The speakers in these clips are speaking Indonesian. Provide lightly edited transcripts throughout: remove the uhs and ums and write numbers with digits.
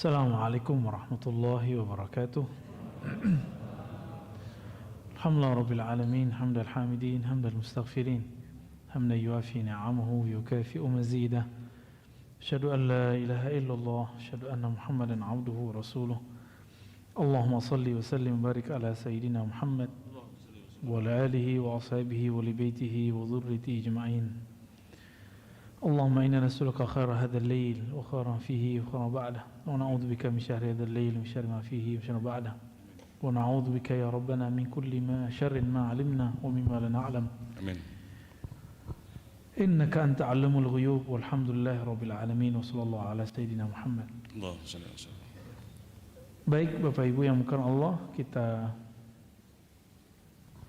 Assalamualaikum warahmatullahi wabarakatuh. Alhamdulillah rabbil alamin, hamdal hamidin, hamdal mustaghfirin, hamdan yuafi ni'amahu yukafi'u mazidah. Asyhadu an la ilaha illallah, asyhadu anna Muhammadan abduhu wa rasuluh. Allahumma salli wa sallim wa barik ala sayyidina Muhammad wa ala alihi wa ashabihi wa li baitihi wa dhurriyyatihi ajma'in. Allahumma inna nas'aluka khaira hadzal lail wa khairan fihi wa khairan ba'dah wa na'udzu bika min syarri hadzal lail wa syarri ma fihi wa syarri ba'dah wa na'udzu bika ya rabbana min kulli ma syarrin ma 'alimna wa mimma la na'lam. Amin. Innaka anta 'allamul ghuyub walhamdulillahi rabbil alamin wa sallallahu ala sayyidina Muhammad. Allahumma shalli wa sallim. Baik Bapak Ibu yang bukan Allah, kita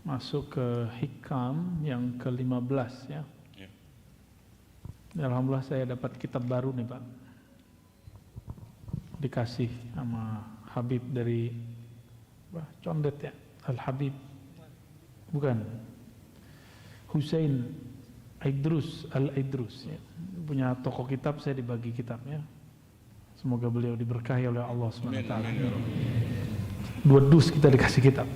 masuk ke hikam yang ke-15 ya. Alhamdulillah saya dapat kitab baru nih Pak, dikasih sama Habib dari Condet ya, Al-Habib bukan, Husain Aidrus Al-Aidrus ya. Punya toko kitab, saya dibagi kitabnya. Semoga beliau diberkahi oleh Allah SWT. 2 dus kita dikasih kitab.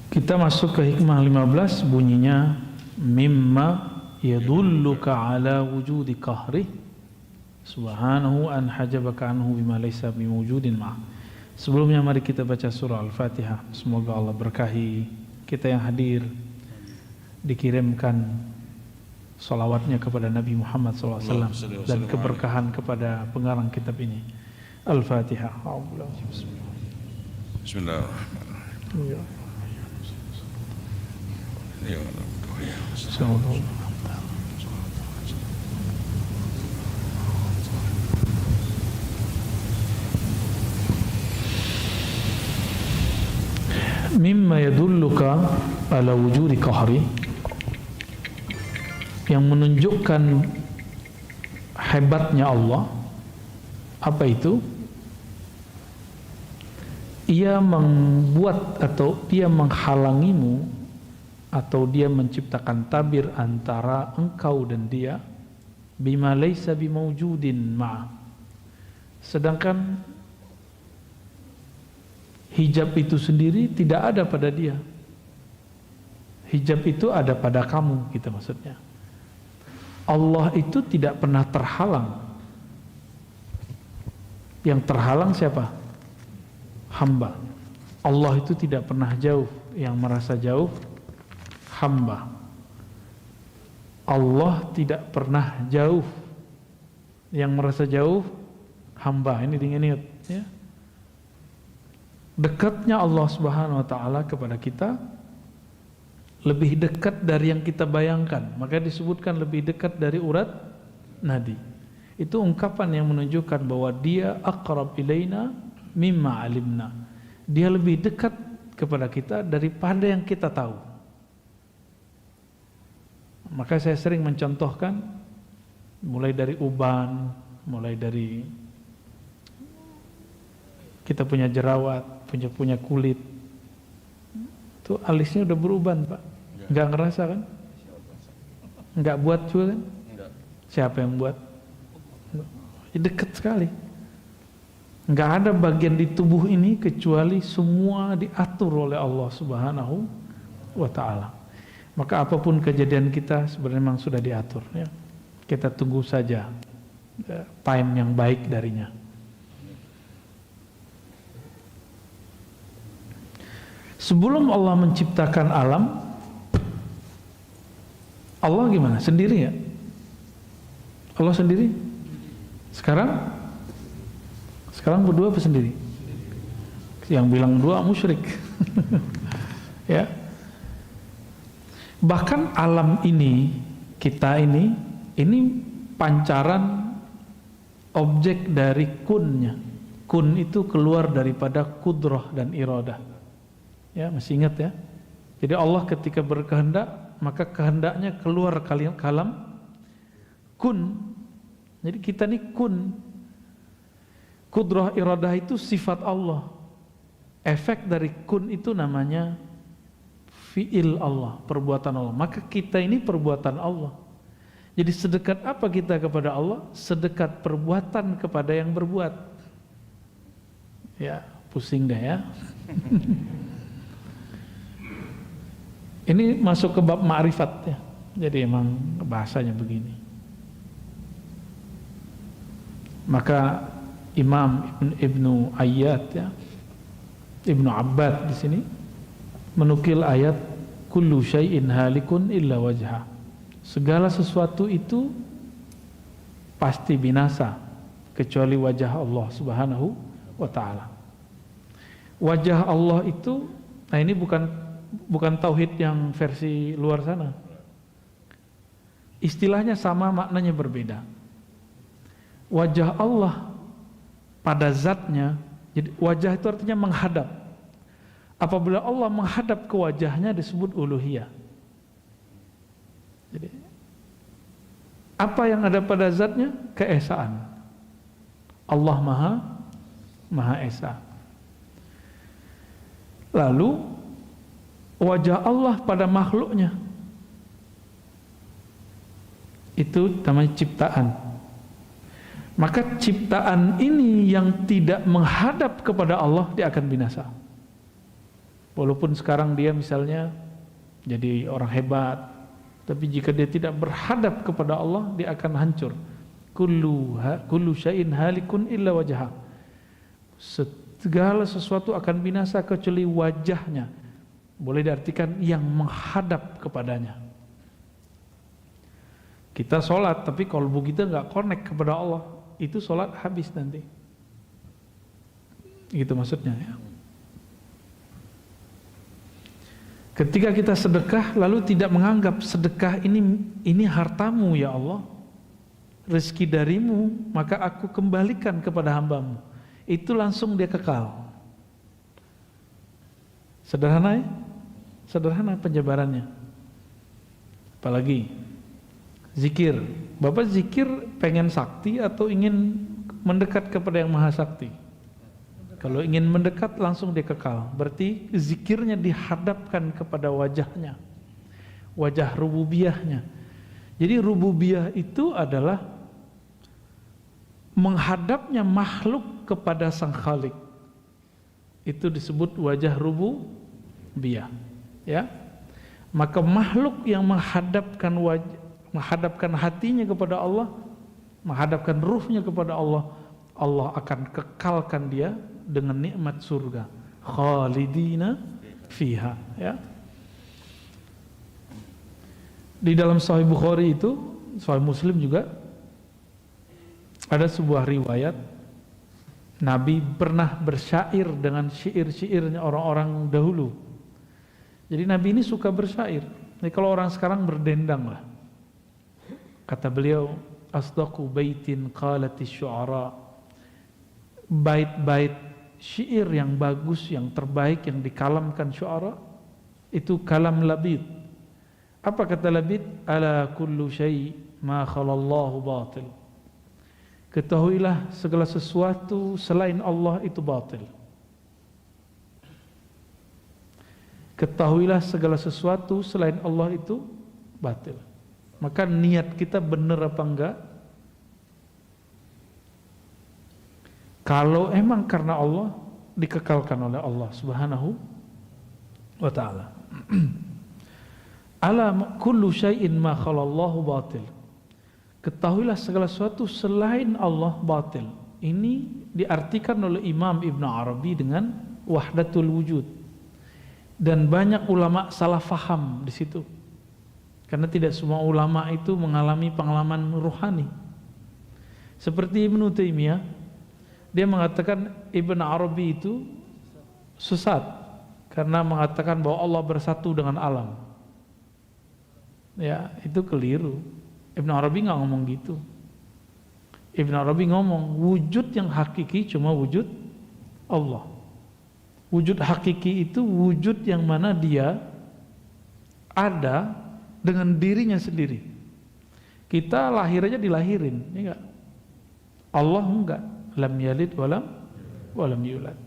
Kita masuk ke hikmah 15, bunyinya mimma yadulluka ala wujudi qahri subhanahu an hajabaka anhu bima laysa biwujudin ma'. Sebelumnya mari kita baca surah Al-Fatihah. Semoga Allah berkahi kita yang hadir, dikirimkan salawatnya kepada Nabi Muhammad SAW dan keberkahan kepada pengarang kitab ini. Al-Fatihah. Bismillahirrahmanirrahim. Mimma yadulluka ala wujudi qahri, yang menunjukkan hebatnya Allah. Apa itu? Ia membuat atau dia menghalangimu atau dia menciptakan tabir antara engkau dan dia, bima laysa bimawjudin ma', sedangkan hijab itu sendiri tidak ada pada dia. Hijab itu ada pada kamu, gitu maksudnya. Allah itu tidak pernah terhalang. Yang terhalang siapa? Hamba. Allah itu tidak pernah jauh. Yang merasa jauh hamba. Allah tidak pernah jauh. Yang merasa jauh hamba. Ini diingat ya. Dekatnya Allah Subhanahu wa taala kepada kita lebih dekat dari yang kita bayangkan. Maka disebutkan lebih dekat dari urat nadi. Itu ungkapan yang menunjukkan bahwa dia aqrab ilaina mimma alimna. Dia lebih dekat kepada kita daripada yang kita tahu. Maka saya sering mencontohkan, mulai dari uban, mulai dari kita punya jerawat, punya kulit, itu alisnya udah beruban Pak, nggak ngerasa kan? Nggak buat juga kan? Siapa yang buat? Dekat sekali. Nggak ada bagian di tubuh ini kecuali semua diatur oleh Allah Subhanahu wa ta'ala. Maka apapun kejadian kita sebenarnya memang sudah diatur ya. Kita tunggu saja time yang baik darinya. Sebelum Allah menciptakan alam, Allah gimana? Sendiri ya? Allah sendiri? Sekarang berdua apa sendiri? Yang bilang dua musyrik. Ya. Bahkan alam ini, kita ini pancaran objek dari kunnya. Kun itu keluar daripada kudrah dan iradah. Ya, masih ingat ya? Jadi Allah ketika berkehendak, maka kehendaknya keluar kalam kun. Jadi kita ini kun. Kudrah iradah itu sifat Allah. Efek dari kun itu namanya fi'il Allah, perbuatan Allah. Maka kita ini perbuatan Allah. Jadi sedekat apa kita kepada Allah? Sedekat perbuatan kepada yang berbuat. Ya, pusing dah ya. Ini masuk ke bab ma'rifat ya. Jadi emang bahasanya begini. Maka Imam Ibnu Ayyad ya, Ibnu Abbad di sini menukil ayat kullu syai'in halikun illa wajha. Segala sesuatu itu pasti binasa kecuali wajah Allah Subhanahu wa taala. Wajah Allah itu, nah ini bukan tauhid yang versi luar sana. Istilahnya sama, maknanya berbeda. Wajah Allah pada zatnya, jadi wajah itu artinya menghadap. Apabila Allah menghadap ke wajahnya disebut uluhiyah. Jadi apa yang ada pada zatnya? Keesaan. Allah Maha Esa. Lalu wajah Allah pada makhluknya itu namanya ciptaan. Maka ciptaan ini yang tidak menghadap kepada Allah, dia akan binasa. Walaupun sekarang dia misalnya jadi orang hebat, tapi jika dia tidak berhadap kepada Allah, dia akan hancur. Kullu syai'in halikun illa wajha. Segala sesuatu akan binasa kecuali wajahnya. Boleh diartikan yang menghadap kepadanya. Kita sholat, tapi kalbu kita nggak connect kepada Allah, itu sholat habis nanti. Gitu maksudnya ya. Ketika kita sedekah lalu tidak menganggap sedekah ini hartamu ya Allah, rezeki darimu, maka aku kembalikan kepada hambamu, itu langsung dia kekal. Sederhana ya? Sederhana penjabarannya. Apalagi zikir. Bapak zikir pengen sakti atau ingin mendekat kepada yang maha sakti? Kalau ingin mendekat langsung dia kekal. Berarti zikirnya dihadapkan kepada wajahnya, wajah rububiyahnya. Jadi rububiyah itu adalah menghadapnya makhluk kepada sang khalik. Itu disebut wajah rububiyah. Ya, maka makhluk yang menghadapkan hatinya kepada Allah, menghadapkan ruhnya kepada Allah, Allah akan kekalkan dia dengan nikmat surga, khalidina fiha. Ya. Di dalam Sahih Bukhari itu, Sahih Muslim juga ada sebuah riwayat Nabi pernah bersyair dengan syair-syairnya orang-orang dahulu. Jadi Nabi ini suka bersyair. Jadi kalau orang sekarang berdendang lah. Kata beliau, asdaqu baitin qalatis syu'ara. Bait-bait syair yang bagus, yang terbaik, yang dikalamkan syu'ara, itu kalam Labid. Apa kata Labid? Ala kullu syai' ma khalallahu batil. Ketahuilah segala sesuatu selain Allah itu batil. Ketahuilah segala sesuatu selain Allah itu batil. Maka niat kita benar apa enggak? Kalau emang karena Allah, dikekalkan oleh Allah Subhanahu wa ta'ala. Ala kullu syai'in ma khalallahu batil. Ketahuilah segala sesuatu selain Allah batil. Ini diartikan oleh Imam Ibn Arabi dengan wahdatul wujud. Dan banyak ulama salah faham di situ. Karena tidak semua ulama itu mengalami pengalaman ruhani. Seperti Ibnu Taimiyah, dia mengatakan Ibn Arabi itu sesat karena mengatakan bahwa Allah bersatu dengan alam. Ya, itu keliru. Ibn Arabi nggak ngomong gitu. Ibn Arabi ngomong wujud yang hakiki cuma wujud Allah. Wujud hakiki itu wujud yang mana dia ada dengan dirinya sendiri. Kita lahir aja dilahirin, ya enggak? Allah enggak, lam yalid walam yulad.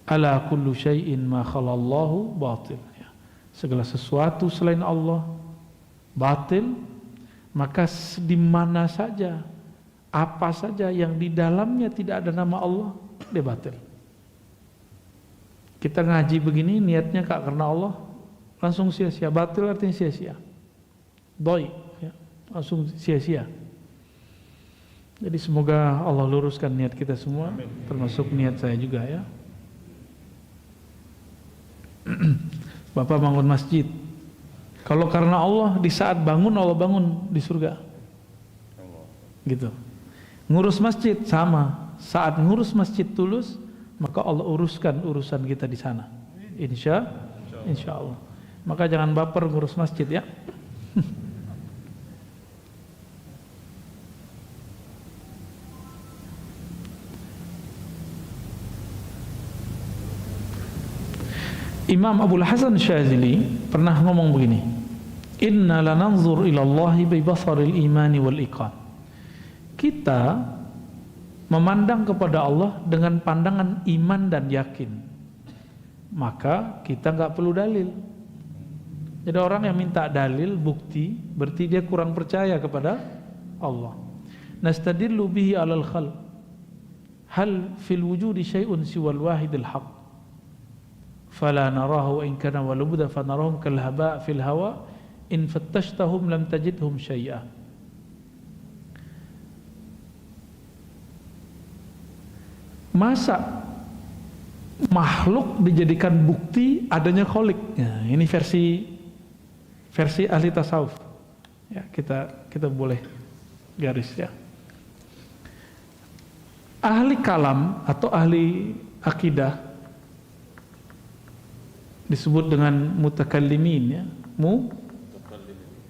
Ala kullu syai'in ma khalallahu batil. Segala sesuatu selain Allah batil, maka di mana saja, apa saja yang di dalamnya tidak ada nama Allah, dia batil. Kita ngaji begini niatnya gak karena Allah, langsung sia-sia. Batil artinya sia-sia, doi, ya, langsung sia-sia. Jadi semoga Allah luruskan niat kita semua. Amin. Termasuk niat saya juga ya. Bapak bangun masjid, kalau karena Allah, di saat bangun Allah bangun di surga, gitu. Ngurus masjid sama, saat ngurus masjid tulus, maka Allah uruskan urusan kita di sana. Insya Allah. Maka jangan baper ngurus masjid ya. Imam Abul Hasan Syazili pernah ngomong begini, inna lananzur ilallahi bi basaril imani wal iqan. Kita memandang kepada Allah dengan pandangan iman dan yakin, maka kita nggak perlu dalil. Jadi orang yang minta dalil, bukti, berarti dia kurang percaya kepada Allah. Nastadillu bihi alal khalq, hal fil wujudi syai'un siwal wahidil haq, fala narahu in kana walubda fanarahum kal haba fil hawa in fattashtahum lam tajidhum syai'a. Masa makhluk dijadikan bukti adanya kholik? Ya, ini versi ahli tasawuf. Ya, kita boleh garis ya. Ahli kalam atau ahli akidah disebut dengan mutakallimin ya,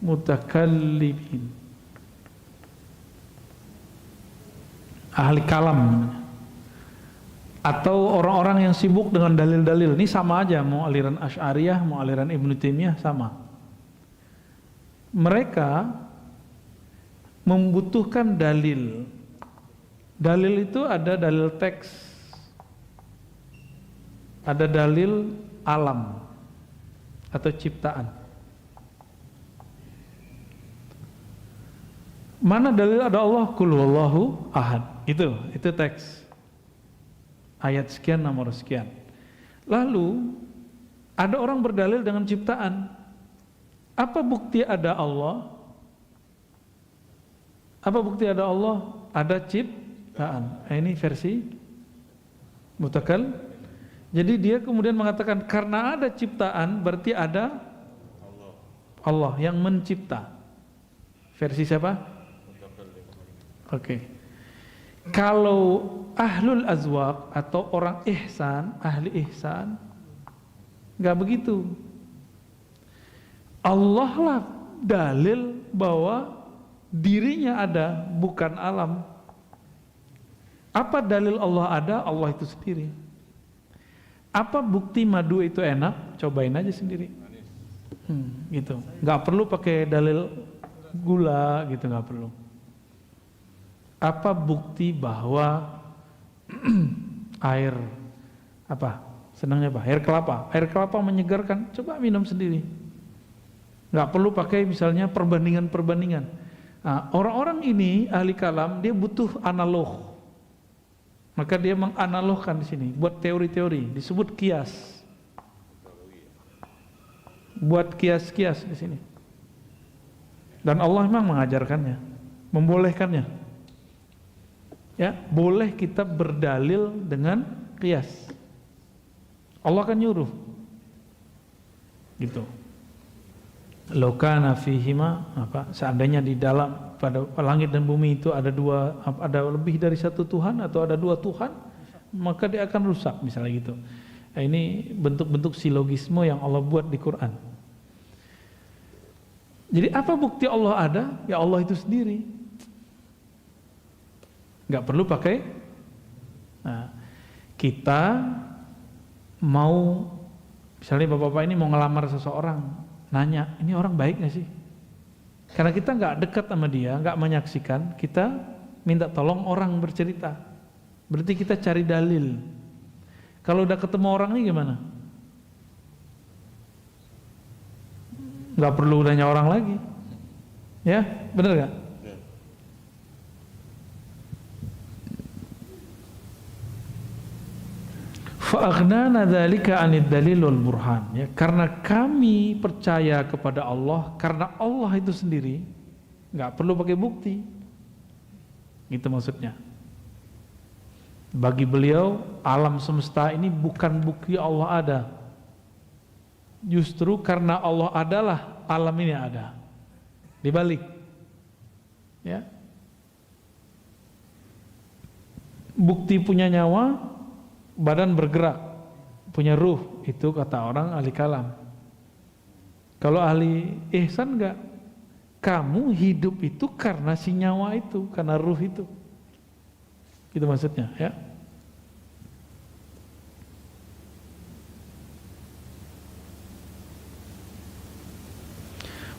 mutakallimin. Ahli kalam namanya. Atau orang-orang yang sibuk dengan dalil-dalil. Ini sama aja, mau aliran Asy'ariyah, mau aliran Ibnu Taimiyah sama. Mereka membutuhkan dalil. Dalil itu ada dalil teks, ada dalil alam atau ciptaan. Mana dalil ada Allah? Qul huwallahu ahad. Itu teks. Ayat sekian, nomor sekian. Lalu ada orang berdalil dengan ciptaan. Apa bukti ada Allah? Apa bukti ada Allah? Ada ciptaan. Ini versi mutakal. Jadi dia kemudian mengatakan karena ada ciptaan berarti ada Allah yang mencipta. Versi siapa? Oke. Kalau ahlul azwaq atau orang ihsan, ahli ihsan, nggak begitu. Allah lah dalil bahwa dirinya ada, bukan alam. Apa dalil Allah ada? Allah itu sendiri. Apa bukti madu itu enak? Cobain aja sendiri. Gitu. Nggak perlu pakai dalil gula, gitu nggak perlu. Apa bukti bahwa air apa? Senangnya apa? Air kelapa. Air kelapa menyegarkan. Coba minum sendiri. Nggak perlu pakai misalnya perbandingan-perbandingan. Nah, orang-orang ini ahli kalam dia butuh analog. Maka dia menganalogkan di sini, buat teori-teori, disebut kias. Buat kias-kias di sini. Dan Allah memang mengajarkannya, membolehkannya. Ya, boleh kita berdalil dengan qiyas. Allah kan nyuruh. Gitu. Law kana fihima apa? Seandainya di dalam pada langit dan bumi itu ada lebih dari satu Tuhan atau ada dua Tuhan, maka dia akan rusak misalnya gitu. Nah, ini bentuk-bentuk silogisme yang Allah buat di Quran. Jadi apa bukti Allah ada? Ya Allah itu sendiri. Nggak perlu pakai. Nah, kita mau misalnya bapak-bapak ini mau ngelamar seseorang, nanya ini orang baik nggak sih? Karena kita nggak dekat sama dia, nggak menyaksikan, kita minta tolong orang bercerita. Berarti kita cari dalil. Kalau udah ketemu orang ini gimana? Nggak perlu nanya orang lagi. Ya, benar nggak? Fa'aghnana dzalika 'anid dalil wal burhan, ya, karena kami percaya kepada Allah karena Allah itu sendiri nggak perlu pakai bukti. Itu maksudnya. Bagi beliau alam semesta ini bukan bukti Allah ada. Justru karena Allah adalah alam ini ada. Dibalik. Ya. Bukti punya nyawa, badan bergerak, punya ruh, itu kata orang ahli kalam. Kalau ahli ihsan enggak, kamu hidup itu karena si nyawa itu, karena ruh itu. Itu maksudnya, ya.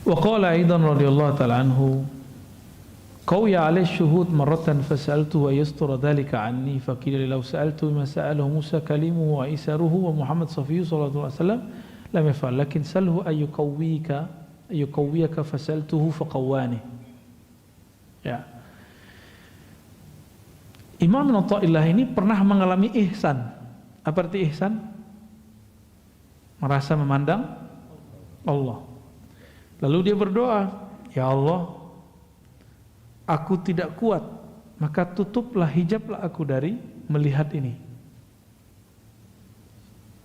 Wa qala aidan radhiyallahu ta'ala anhu قوي عليه الشهود مرة فسألته ويستر ذلك عني فقيل لو سألته ما سأله موسى كليمه وعيساره ومحمد صفيه صلى الله عليه وسلم لم يفعل لكن سأله أن يقويك فسألته فقواني. Ya. Imam Ibn Athaillah ini pernah mengalami ihsan. Apa arti ihsan? Merasa memandang Allah. Lalu dia berdoa, ya Allah, aku tidak kuat, maka tutuplah, hijablah aku dari melihat ini.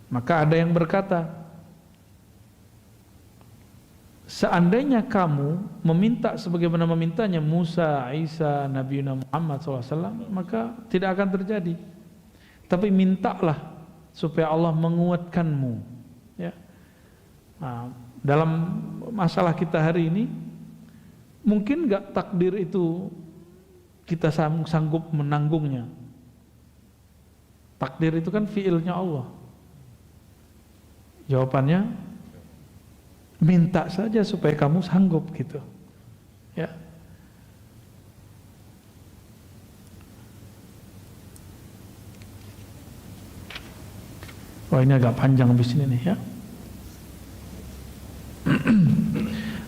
Maka ada yang berkata, seandainya kamu meminta sebagaimana memintanya Musa, Isa, Nabi Muhammad SAW, maka tidak akan terjadi. Tapi mintalah supaya Allah menguatkanmu. Ya. Nah, dalam masalah kita hari ini, mungkin gak takdir itu kita sanggup menanggungnya. Takdir itu kan fiilnya Allah. Jawabannya, minta saja supaya kamu sanggup gitu. Ya. Wah, ini agak panjang habis ini nih, ya.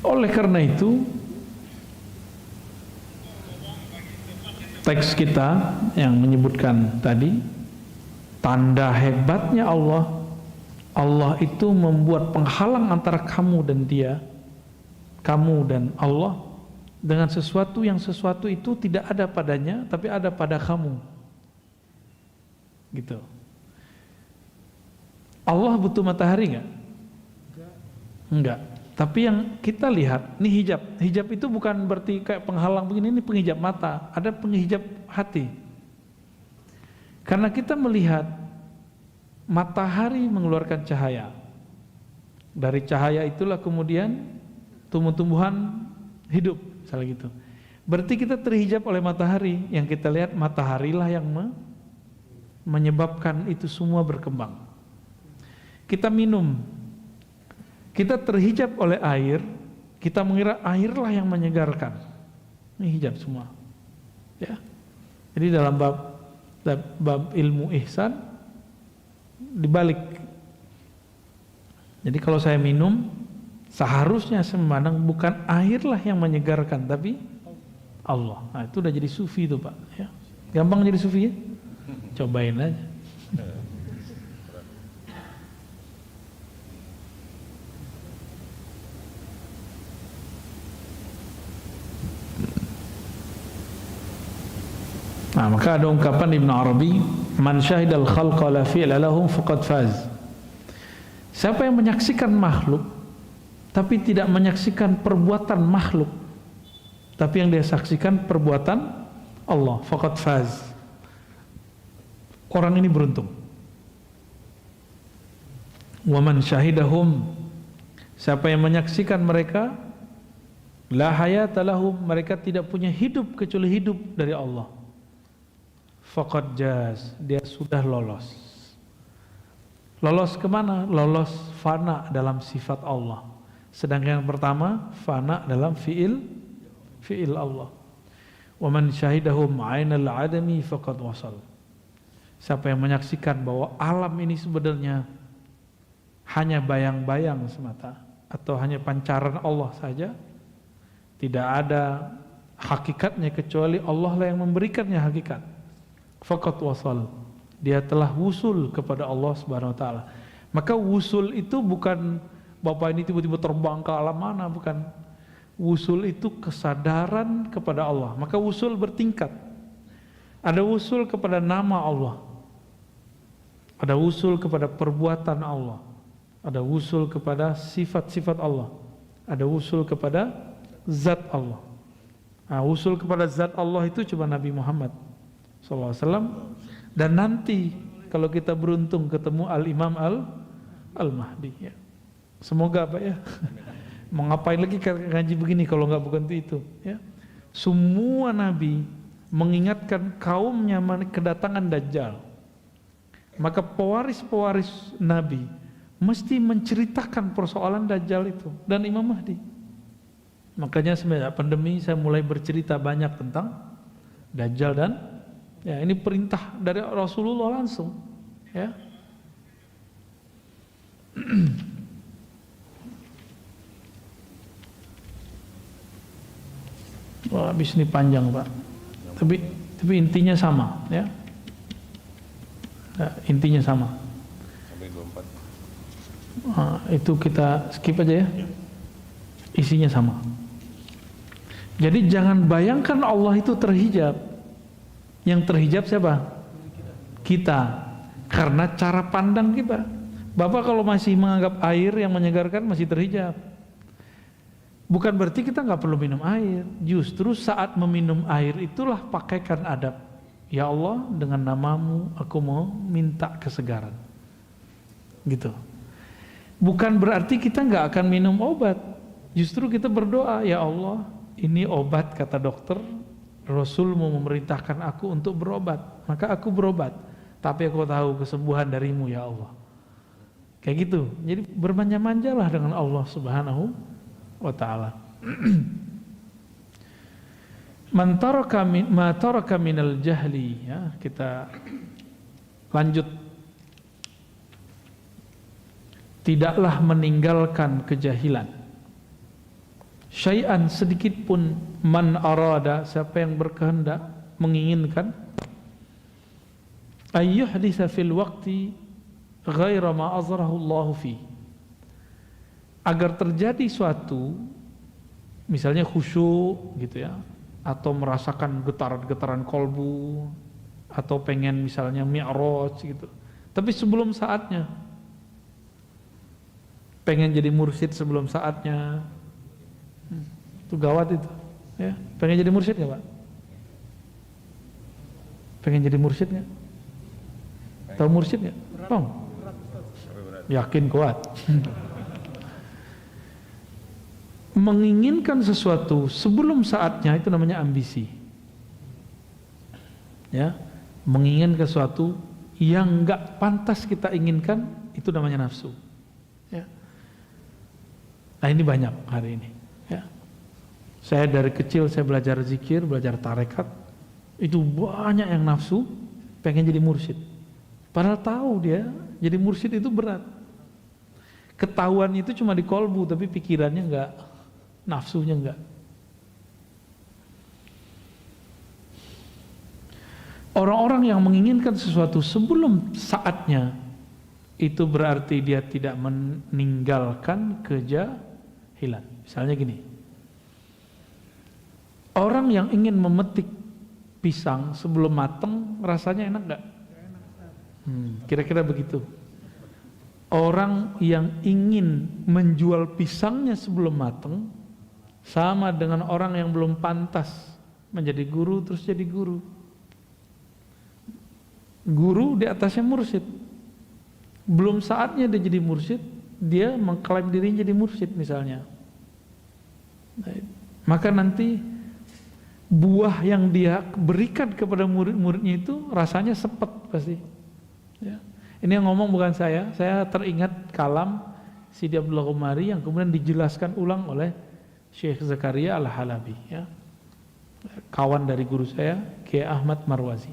Oleh karena itu, teks kita yang menyebutkan tadi, tanda hebatnya Allah, Allah itu membuat penghalang antara kamu dan dia, kamu dan Allah, dengan sesuatu yang sesuatu itu tidak ada padanya, tapi ada pada kamu. Gitu. Allah butuh matahari nggak? Enggak. Tapi yang kita lihat, ini hijab. Hijab itu bukan berarti kayak penghalang begini, ini penghijab mata. Ada penghijab hati. Karena kita melihat matahari mengeluarkan cahaya. Dari cahaya itulah kemudian tumbuh-tumbuhan hidup, misalnya gitu. Berarti kita terhijab oleh matahari. Yang kita lihat mataharilah yang menyebabkan itu semua berkembang. Kita minum, kita terhijab oleh air, kita mengira airlah yang menyegarkan. Ini hijab semua. Ya. Jadi dalam bab ilmu ihsan dibalik. Jadi kalau saya minum, seharusnya saya memandang bukan airlah yang menyegarkan, tapi Allah. Nah, itu udah jadi sufi itu, Pak. Ya. Gampang jadi sufi ya? Cobain aja. Nah, maka ada ungkapan Ibn Arabi, man syahidal khalqa la fi'la lahum faqad faz. Siapa yang menyaksikan makhluk tapi tidak menyaksikan perbuatan makhluk, tapi yang dia saksikan perbuatan Allah, faqad faz. Orang ini beruntung. Wa man syahidahum, siapa yang menyaksikan mereka, la hayata lahum, mereka tidak punya hidup kecuali hidup dari Allah, faqad jaz, dia sudah lolos. Lolos kemana? Lolos fana dalam sifat Allah. Sedangkan yang pertama fana dalam fiil Allah. Wa man syahidahum 'ainal 'adami faqad wasal. Siapa yang menyaksikan bahwa alam ini sebenarnya hanya bayang-bayang semata atau hanya pancaran Allah saja, Tidak ada hakikatnya kecuali Allah lah yang memberikannya hakikat. Faqat wasal. Dia telah wusul kepada Allah Subhanahu wa taala. Maka wusul itu bukan Bapak ini tiba-tiba terbang ke alam mana, bukan. Wusul itu kesadaran kepada Allah. Maka wusul bertingkat. Ada wusul kepada nama Allah. Ada wusul kepada perbuatan Allah. Ada wusul kepada sifat-sifat Allah. Ada wusul kepada zat Allah. Nah, wusul kepada zat Allah itu cuma Nabi Muhammad SAW. Dan nanti kalau kita beruntung ketemu Al-Imam Al-Mahdi ya. Semoga Pak ya. Mau ngapain lagi ngaji begini kalau nggak bukan itu ya. Semua Nabi mengingatkan kaumnya kedatangan Dajjal. Maka pewaris-pewaris Nabi mesti menceritakan persoalan Dajjal itu dan Imam Mahdi. Makanya semenjak pandemi saya mulai bercerita banyak tentang Dajjal dan ya ini perintah dari Rasulullah langsung ya. Wah, habis ini panjang Pak. Tapi intinya sama ya. Nah, intinya sama. Sampai 24. Nah, itu kita skip aja ya. Isinya sama. Jadi jangan bayangkan Allah itu terhijab. Yang terhijab siapa? Kita. Karena cara pandang kita. Bapak kalau masih menganggap air yang menyegarkan masih terhijab. Bukan berarti kita nggak perlu minum air. Justru saat meminum air itulah pakaikan adab. Ya Allah, dengan namamu aku mau minta kesegaran. Gitu. Bukan berarti kita nggak akan minum obat. Justru kita berdoa, ya Allah, ini obat kata dokter, Rasul mau memerintahkan aku untuk berobat, maka aku berobat. Tapi aku tahu kesembuhan darimu ya Allah. Kayak gitu. Jadi bermanja-manjalah dengan Allah Subhanahu wa ta'ala. Man taraka minal jahli ya, kita lanjut. Tidaklah meninggalkan kejahilan. Syai'an sedikit pun, man arada, siapa yang berkehendak menginginkan, ayyuhditsa fil waqti ghaira ma azrahu Allah fi, agar terjadi suatu misalnya khusyuk gitu ya, atau merasakan getaran-getaran kolbu, atau pengen misalnya mi'raj gitu, tapi sebelum saatnya, pengen jadi mursyid sebelum saatnya, itu gawat itu ya. Pengen jadi mursyid gak Pak? Pengen jadi mursyid gak? Tahu mursyid gak? Tahu? Yakin kuat. Menginginkan sesuatu sebelum saatnya itu namanya ambisi ya. Menginginkan sesuatu yang gak pantas kita inginkan itu namanya nafsu ya. Nah ini banyak hari ini ya. Saya dari kecil saya belajar zikir, belajar tarekat, itu banyak yang nafsu pengen jadi mursyid, padahal tahu dia jadi mursyid itu berat. Ketahuan itu cuma di kolbu, tapi pikirannya enggak, nafsunya enggak. Orang-orang yang menginginkan sesuatu sebelum saatnya itu berarti dia tidak meninggalkan kejahilan. Misalnya gini, orang yang ingin memetik pisang sebelum matang rasanya enak gak? Kira-kira begitu. Orang yang ingin menjual pisangnya sebelum matang sama dengan orang yang belum pantas menjadi guru terus jadi guru. Guru di atasnya mursyid, belum saatnya dia jadi mursyid, dia mengklaim dirinya jadi mursyid misalnya. Maka nanti buah yang dia berikan kepada murid-muridnya itu rasanya sepet pasti ya. Ini yang ngomong bukan saya teringat kalam Sidi Abdullah Qumari yang kemudian dijelaskan ulang oleh Syekh Zakaria Al-Halabi ya, kawan dari guru saya Kiai Ahmad Marwazi.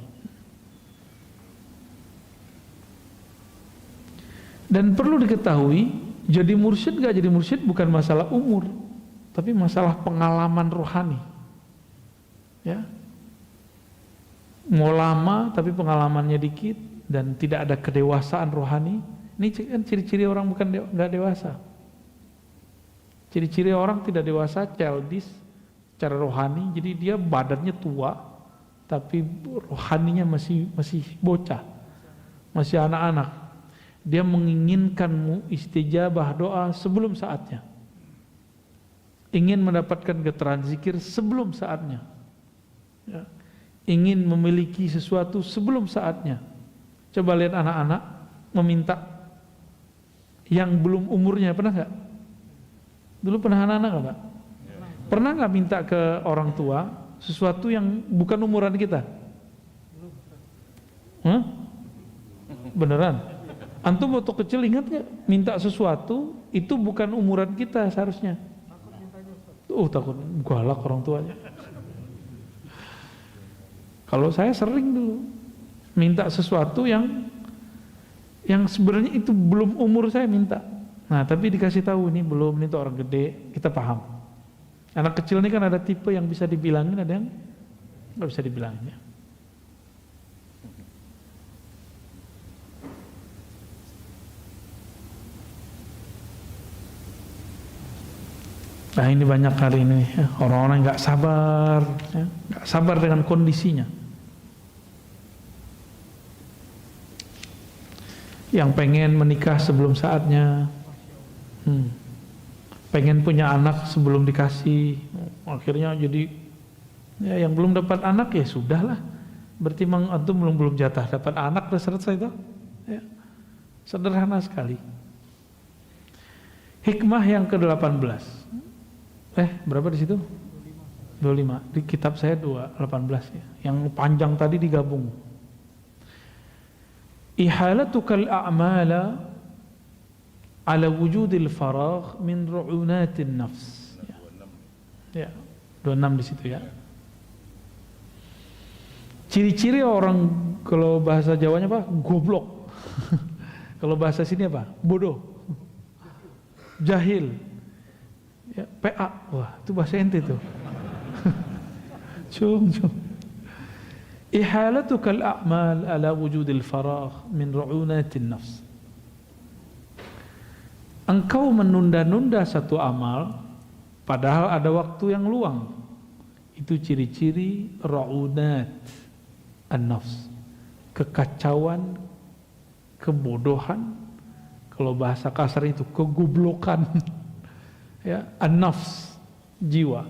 Dan perlu diketahui, jadi mursyid gak jadi mursyid bukan masalah umur, tapi masalah pengalaman rohani. Ya. Mau lama tapi pengalamannya dikit dan tidak ada kedewasaan rohani. Ini kan ciri-ciri orang bukan nggak dewasa. Ciri-ciri orang tidak dewasa, childish secara rohani. Jadi dia badannya tua, tapi rohaninya masih bocah, masih anak-anak. Dia menginginkan istijabah doa sebelum saatnya. Ingin mendapatkan getaran zikir sebelum saatnya. Ya. Ingin memiliki sesuatu sebelum saatnya. Coba lihat anak-anak meminta yang belum umurnya, pernah nggak? Dulu pernah anak-anak nggak, Pak? Pernah nggak minta ke orang tua sesuatu yang bukan umuran kita? Hah? Beneran? Antum waktu kecil ingat nggak? Minta sesuatu itu bukan umuran kita seharusnya. Takut galak orang tuanya. Kalau saya sering dulu minta sesuatu yang sebenarnya itu belum umur saya minta. Nah, tapi dikasih tahu ini belum, ini tuh orang gede, kita paham. Anak kecil ini kan ada tipe yang bisa dibilangin, ada yang nggak bisa dibilangin ya. Nah ini banyak hari ini ya, orang-orang nggak sabar, ya, nggak sabar dengan kondisinya. Yang pengen menikah sebelum saatnya, pengen punya anak sebelum dikasih, akhirnya jadi ya, yang belum dapat anak ya sudahlah, berarti memang antum belum jatah dapat anak, udah selesai itu, ya. Sederhana sekali. Hikmah yang ke-18. Berapa di situ? 25. Di kitab saya 18 ya. Yang panjang tadi digabung. Ihalatukal a'mala ala wujudil faragh min ru'unatin nafs. Ya. 26 di situ ya. Ciri-ciri orang, kalau bahasa Jawanya apa? Goblok. Kalau bahasa sini apa? Bodoh. Jahil. Ya, PA, wah itu bahasa ente tuh. Cum. Ihalatukal a'mal ala wujudil faragh min ru'unatin nafs. Engkau menunda-nunda satu amal padahal ada waktu yang luang. Itu ciri-ciri ru'unat an-nafs. Kekacauan, kebodohan, kalau bahasa kasar itu kegoblokan. Ya, an-nafs, jiwa.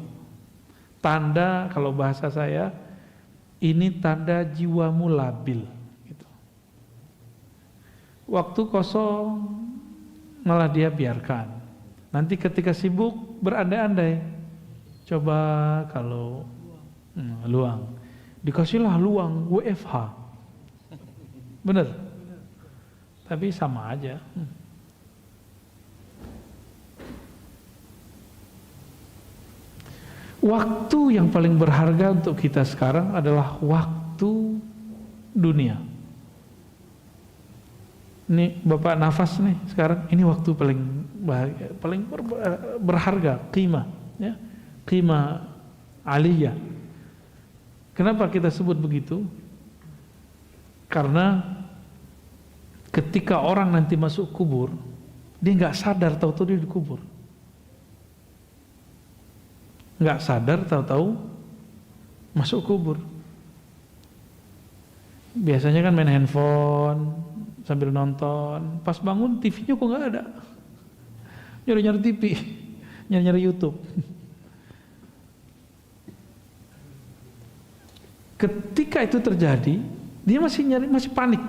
Tanda, kalau bahasa saya, ini tanda jiwamu labil gitu. Waktu kosong malah dia biarkan. Nanti ketika sibuk berandai-andai. Coba kalau luang, dikasihlah luang WFH. Bener? Tapi sama aja. Waktu yang paling berharga untuk kita sekarang adalah waktu dunia. Ini Bapak nafas nih sekarang, ini waktu paling bahagia, paling berharga, qimah, ya, qimah aliyah. Kenapa kita sebut begitu? Karena ketika orang nanti masuk kubur, dia nggak sadar tahu-tahu dia dikubur. Nggak sadar tahu-tahu masuk kubur. Biasanya kan main handphone sambil nonton, pas bangun TV-nya kok nggak ada. Nyari-nyari TV, nyari-nyari YouTube. Ketika itu terjadi, dia masih panik.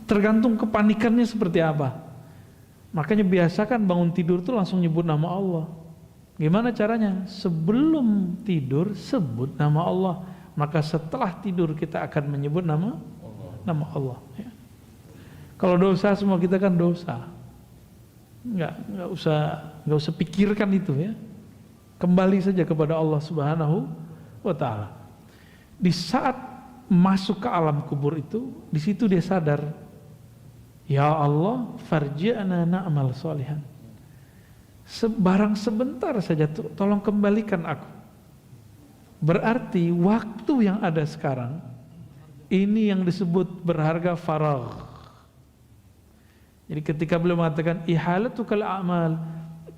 Tergantung kepanikannya seperti apa. Makanya biasakan bangun tidur tuh langsung nyebut nama Allah. Gimana caranya? Sebelum tidur sebut nama Allah, maka setelah tidur kita akan menyebut nama Allah. Ya. Kalau dosa semua kita kan dosa, nggak usah pikirkan itu ya. Kembali saja kepada Allah Subhanahu wa Ta'ala. Di saat masuk ke alam kubur itu, di situ dia sadar, ya Allah, farji'na na'mal sholihan. Barang sebentar saja tolong kembalikan aku. Berarti waktu yang ada sekarang ini yang disebut berharga faragh. Jadi ketika beliau mengatakan ihalatukal a'mal,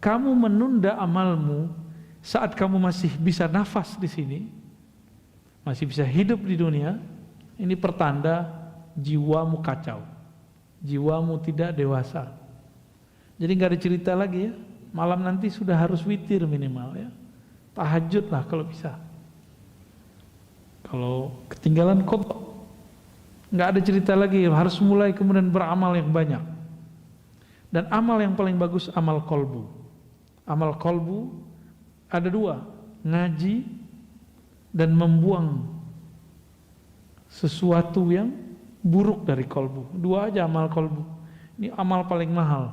kamu menunda amalmu saat kamu masih bisa nafas di sini, masih bisa hidup di dunia, ini pertanda jiwamu kacau, jiwamu tidak dewasa. Jadi nggak ada cerita lagi ya, malam nanti sudah harus witir minimal ya, tahajud lah kalau bisa. Kalau ketinggalan kotor, nggak ada cerita lagi, harus mulai kemudian beramal yang banyak. Dan amal yang paling bagus amal kolbu. Amal kolbu ada dua, ngaji dan membuang sesuatu yang buruk dari kolbu. Dua aja amal kolbu. Ini amal paling mahal,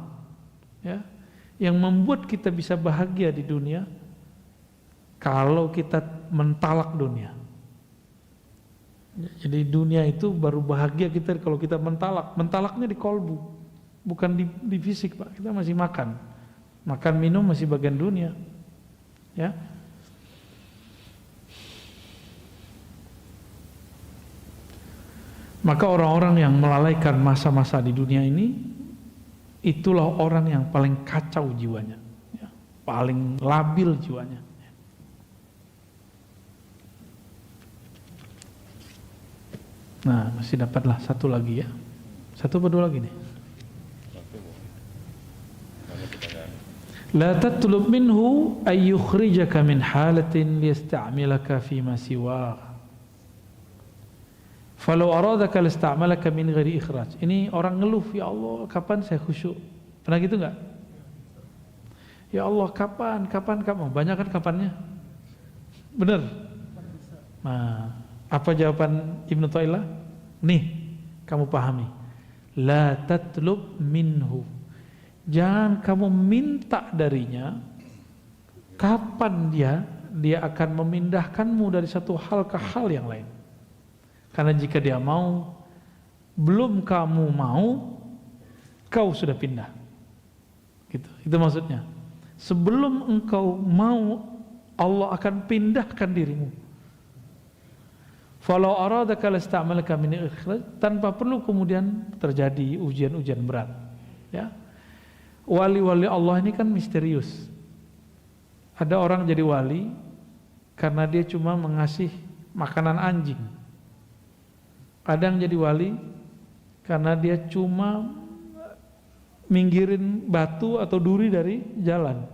ya, yang membuat kita bisa bahagia di dunia kalau kita mentalak dunia. Jadi dunia itu baru bahagia kita kalau kita mentalak. Mentalaknya di kolbu, bukan di fisik, Pak. Kita masih makan minum masih bagian dunia, ya. Maka orang-orang yang melalaikan masa-masa di dunia ini, itulah orang yang paling kacau jiwanya, ya, paling labil jiwanya. Nah, masih dapatlah satu lagi ya. Satu atau dua lagi nih? La tatlub minhu ay yukhrijaka min halatin liyasta'milaka fi ma siwa. Falau aradaka lista'malaka min ghairi ikhraj. Ini orang ngeluh, ya Allah, kapan saya khusyuk? Pernah gitu enggak? Ya Allah, kapan? Banyak kan kapannya? Benar? Nah, apa jawaban Ibnu Thailah? Nih, kamu pahami. La tatlub minhu. Jangan kamu minta darinya kapan dia akan memindahkanmu dari satu hal ke hal yang lain. Karena jika dia mau, belum kamu mau, kau sudah pindah. Gitu. Itu maksudnya. Sebelum engkau mau, Allah akan pindahkan dirimu. Falau aradaka lasta'malaka min ikhraj, tanpa perlu kemudian terjadi ujian-ujian berat. Ya. Wali-wali Allah ini kan misterius. Ada orang jadi wali karena dia cuma mengasih makanan anjing. Ada yang jadi wali karena dia cuma minggirin batu atau duri dari jalan.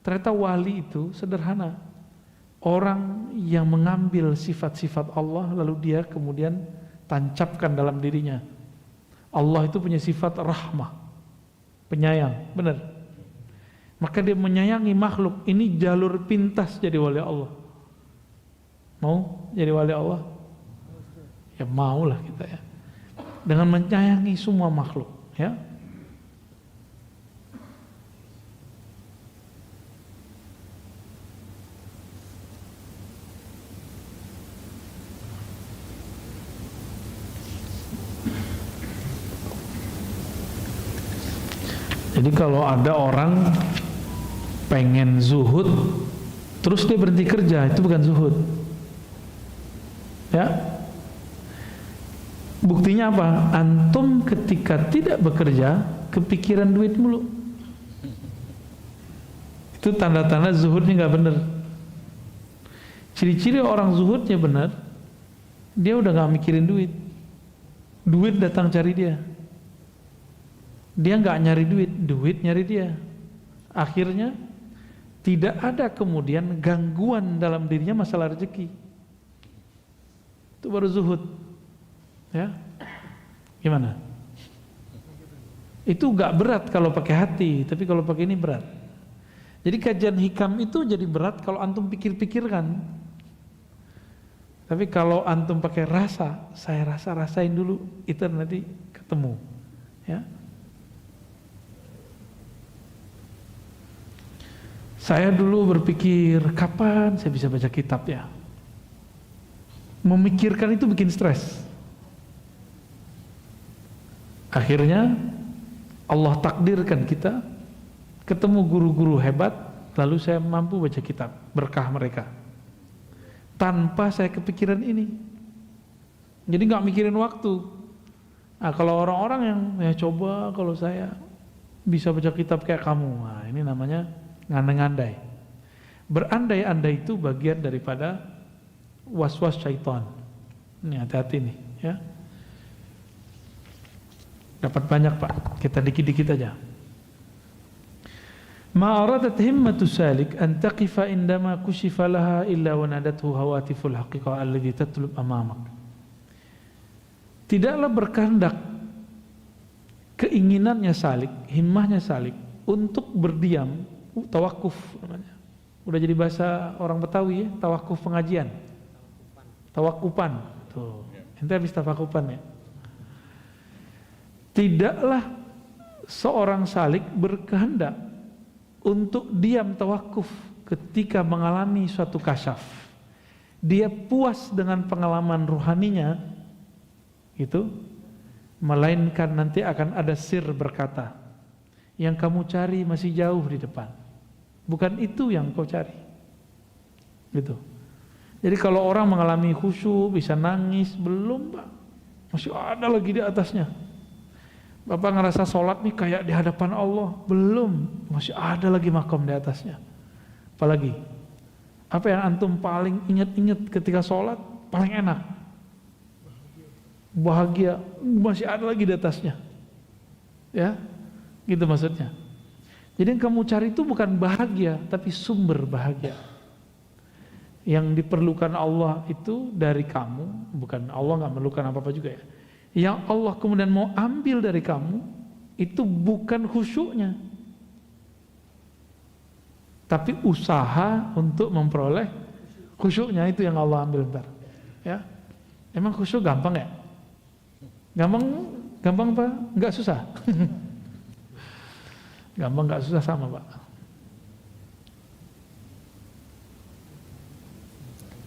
Ternyata wali itu sederhana. Orang yang mengambil sifat-sifat Allah lalu dia kemudian tancapkan dalam dirinya. Allah itu punya sifat rahmah, penyayang, benar. Maka dia menyayangi makhluk. Ini jalur pintas jadi wali Allah. Mau jadi wali Allah? Ya maulah kita ya. Dengan menyayangi semua makhluk, ya. Jadi kalau ada orang pengen zuhud terus dia berhenti kerja, itu bukan zuhud. Ya. Buktinya apa? Antum ketika tidak bekerja kepikiran duit mulu. Itu tanda-tanda zuhudnya nggak benar. Ciri-ciri orang zuhudnya benar, dia udah nggak mikirin duit. Duit datang cari dia. Dia nggak nyari duit, duit nyari dia. Akhirnya tidak ada kemudian gangguan dalam dirinya masalah rezeki. Itu baru zuhud. Ya, gimana? Itu nggak berat kalau pakai hati, tapi kalau pakai ini berat. Jadi kajian hikam itu jadi berat kalau antum pikir-pikirkan. Tapi kalau antum pakai rasa, saya rasain dulu, itu nanti ketemu. Ya. Saya dulu berpikir, kapan saya bisa baca kitab ya? Memikirkan itu bikin stres. Akhirnya Allah takdirkan kita ketemu guru-guru hebat, lalu saya mampu baca kitab berkah mereka tanpa saya kepikiran ini. Jadi nggak mikirin waktu. Nah, kalau orang-orang yang coba kalau saya bisa baca kitab kayak kamu, nah ini namanya ngandai-ngandai. Berandai-andai itu bagian daripada was-was syaitan. Ini hati-hati nih, ya. Dapat banyak Pak, kita dikit-dikit aja. Ma aradat himmatu salik an taqifa indama kushifa laha illa wa nadathu hawatiful haqiqah alladhi tatlub amamak. Tidaklah berkehendak keinginannya salik, himmahnya salik untuk berdiam, tawakuf namanya. Udah jadi bahasa orang Betawi ya, tawakuf pengajian. Tawakupan. Tuh. Ente habis tawakupan ya. Tidaklah seorang salik berkehendak untuk diam tawakuf ketika mengalami suatu kasyaf. Dia puas dengan pengalaman ruhaninya itu, melainkan nanti akan ada sir berkata, yang kamu cari masih jauh di depan, bukan itu yang kau cari gitu. Jadi kalau orang mengalami khusyuk bisa nangis, belum Pak, masih ada lagi di atasnya. Bapak ngerasa sholat nih kayak di hadapan Allah, belum, masih ada lagi makom di atasnya. Apalagi apa yang antum paling ingat-ingat ketika sholat paling enak, bahagia, masih ada lagi di atasnya, ya, gitu maksudnya. Jadi yang kamu cari itu bukan bahagia, tapi sumber bahagia. Yang diperlukan Allah itu dari kamu, bukan Allah nggak memerlukan apa-apa juga ya. Yang Allah kemudian mau ambil dari kamu itu bukan khusyuknya, tapi usaha untuk memperoleh khusyuknya, itu yang Allah ambil ntar. Ya, emang khusyuk gampang ya? Gampang Pak? Enggak susah. Gampang enggak susah sama Pak.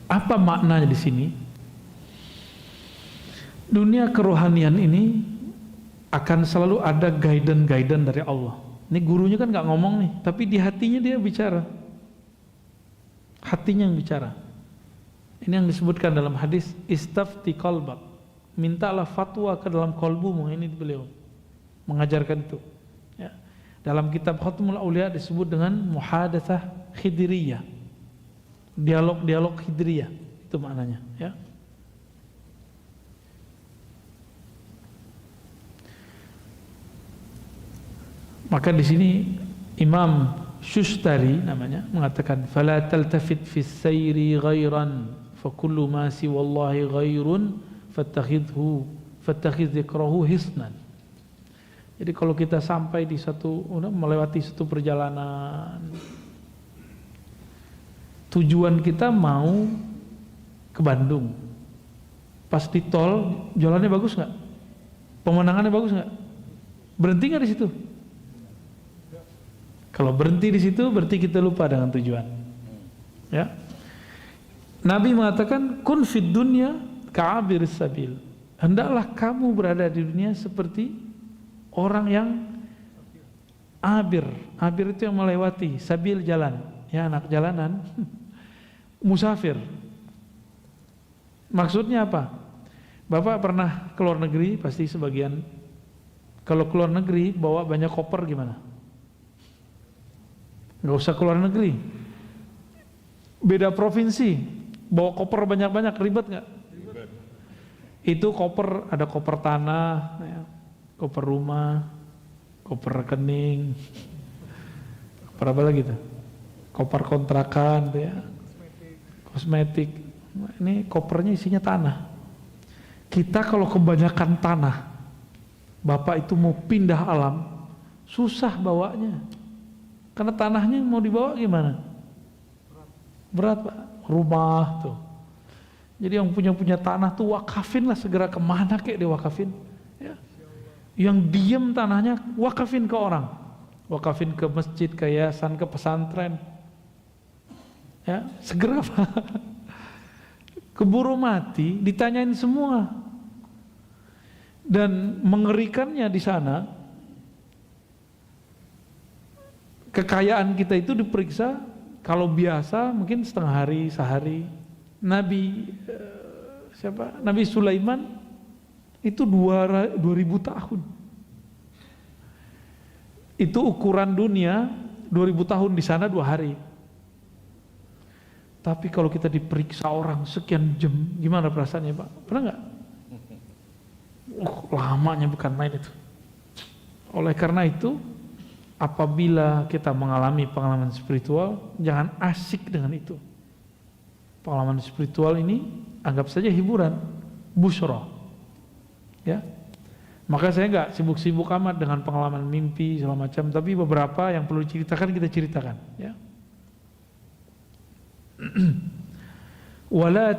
Apa maknanya di sini? Dunia kerohanian ini akan selalu ada guidance dari Allah. Ini gurunya kan enggak ngomong nih, tapi di hatinya dia bicara. Hatinya yang bicara. Ini yang disebutkan dalam hadis istafti qalbak. Mintalah fatwa ke dalam kolbumu, ini beliau mengajarkan itu ya. Dalam kitab Khatmul Aulia disebut dengan muhadatsah khidriyah, dialog khidriyah, itu maknanya ya. Maka di sini Imam Shustari namanya mengatakan fala taltafit fis sayri ghairan fa kullu ma siwallahi ghairun fattakhidh dzikrahu hisnan. Jadi kalau kita sampai di melewati satu perjalanan, tujuan kita mau ke Bandung, pas di tol jalannya bagus nggak? Pemandangannya bagus nggak? Berhenti nggak di situ? Kalau berhenti di situ berarti kita lupa dengan tujuan. Ya. Nabi mengatakan kun fid dunya ka'abir sabil. Hendaklah kamu berada di dunia seperti orang yang abir. Abir itu yang melewati, sabil jalan, ya anak jalanan. Musafir. Maksudnya apa? Bapak pernah ke luar negeri, pasti sebagian. Kalau ke luar negeri bawa banyak koper gimana? Nggak usah ke luar negeri. Beda provinsi, bawa koper banyak-banyak, ribet nggak? Itu koper, ada koper tanah, ya, koper rumah, koper rekening, koper apa lagi tuh? Koper kontrakan, ya, kosmetik. Ini kopernya isinya tanah. Kita kalau kebanyakan tanah, Bapak itu mau pindah alam, susah bawanya. Karena tanahnya mau dibawa gimana? Berat Pak, rumah tuh. Jadi yang punya tanah tuh wakafin lah, segera kemana kek diwakafin ya. Yang diem tanahnya wakafin ke orang, wakafin ke masjid, ke yayasan, ke pesantren ya, segera Pak. Keburu mati ditanyain semua. Dan mengerikannya di sana, Kekayaan kita itu diperiksa, kalau biasa mungkin setengah hari, sehari. Nabi Nabi Sulaiman itu 2000 tahun. Itu ukuran dunia 2000 tahun, di sana 2 hari. Tapi kalau kita diperiksa orang sekian jam, gimana perasaannya Pak? Pernah nggak? Lamanya bukan main itu. Oleh karena itu, apabila kita mengalami pengalaman spiritual, jangan asik dengan itu. Pengalaman spiritual ini anggap saja hiburan, busyra. Ya. Maka saya nggak sibuk-sibuk amat dengan pengalaman mimpi segala macam, tapi beberapa yang perlu diceritakan kita ceritakan, ya. Wala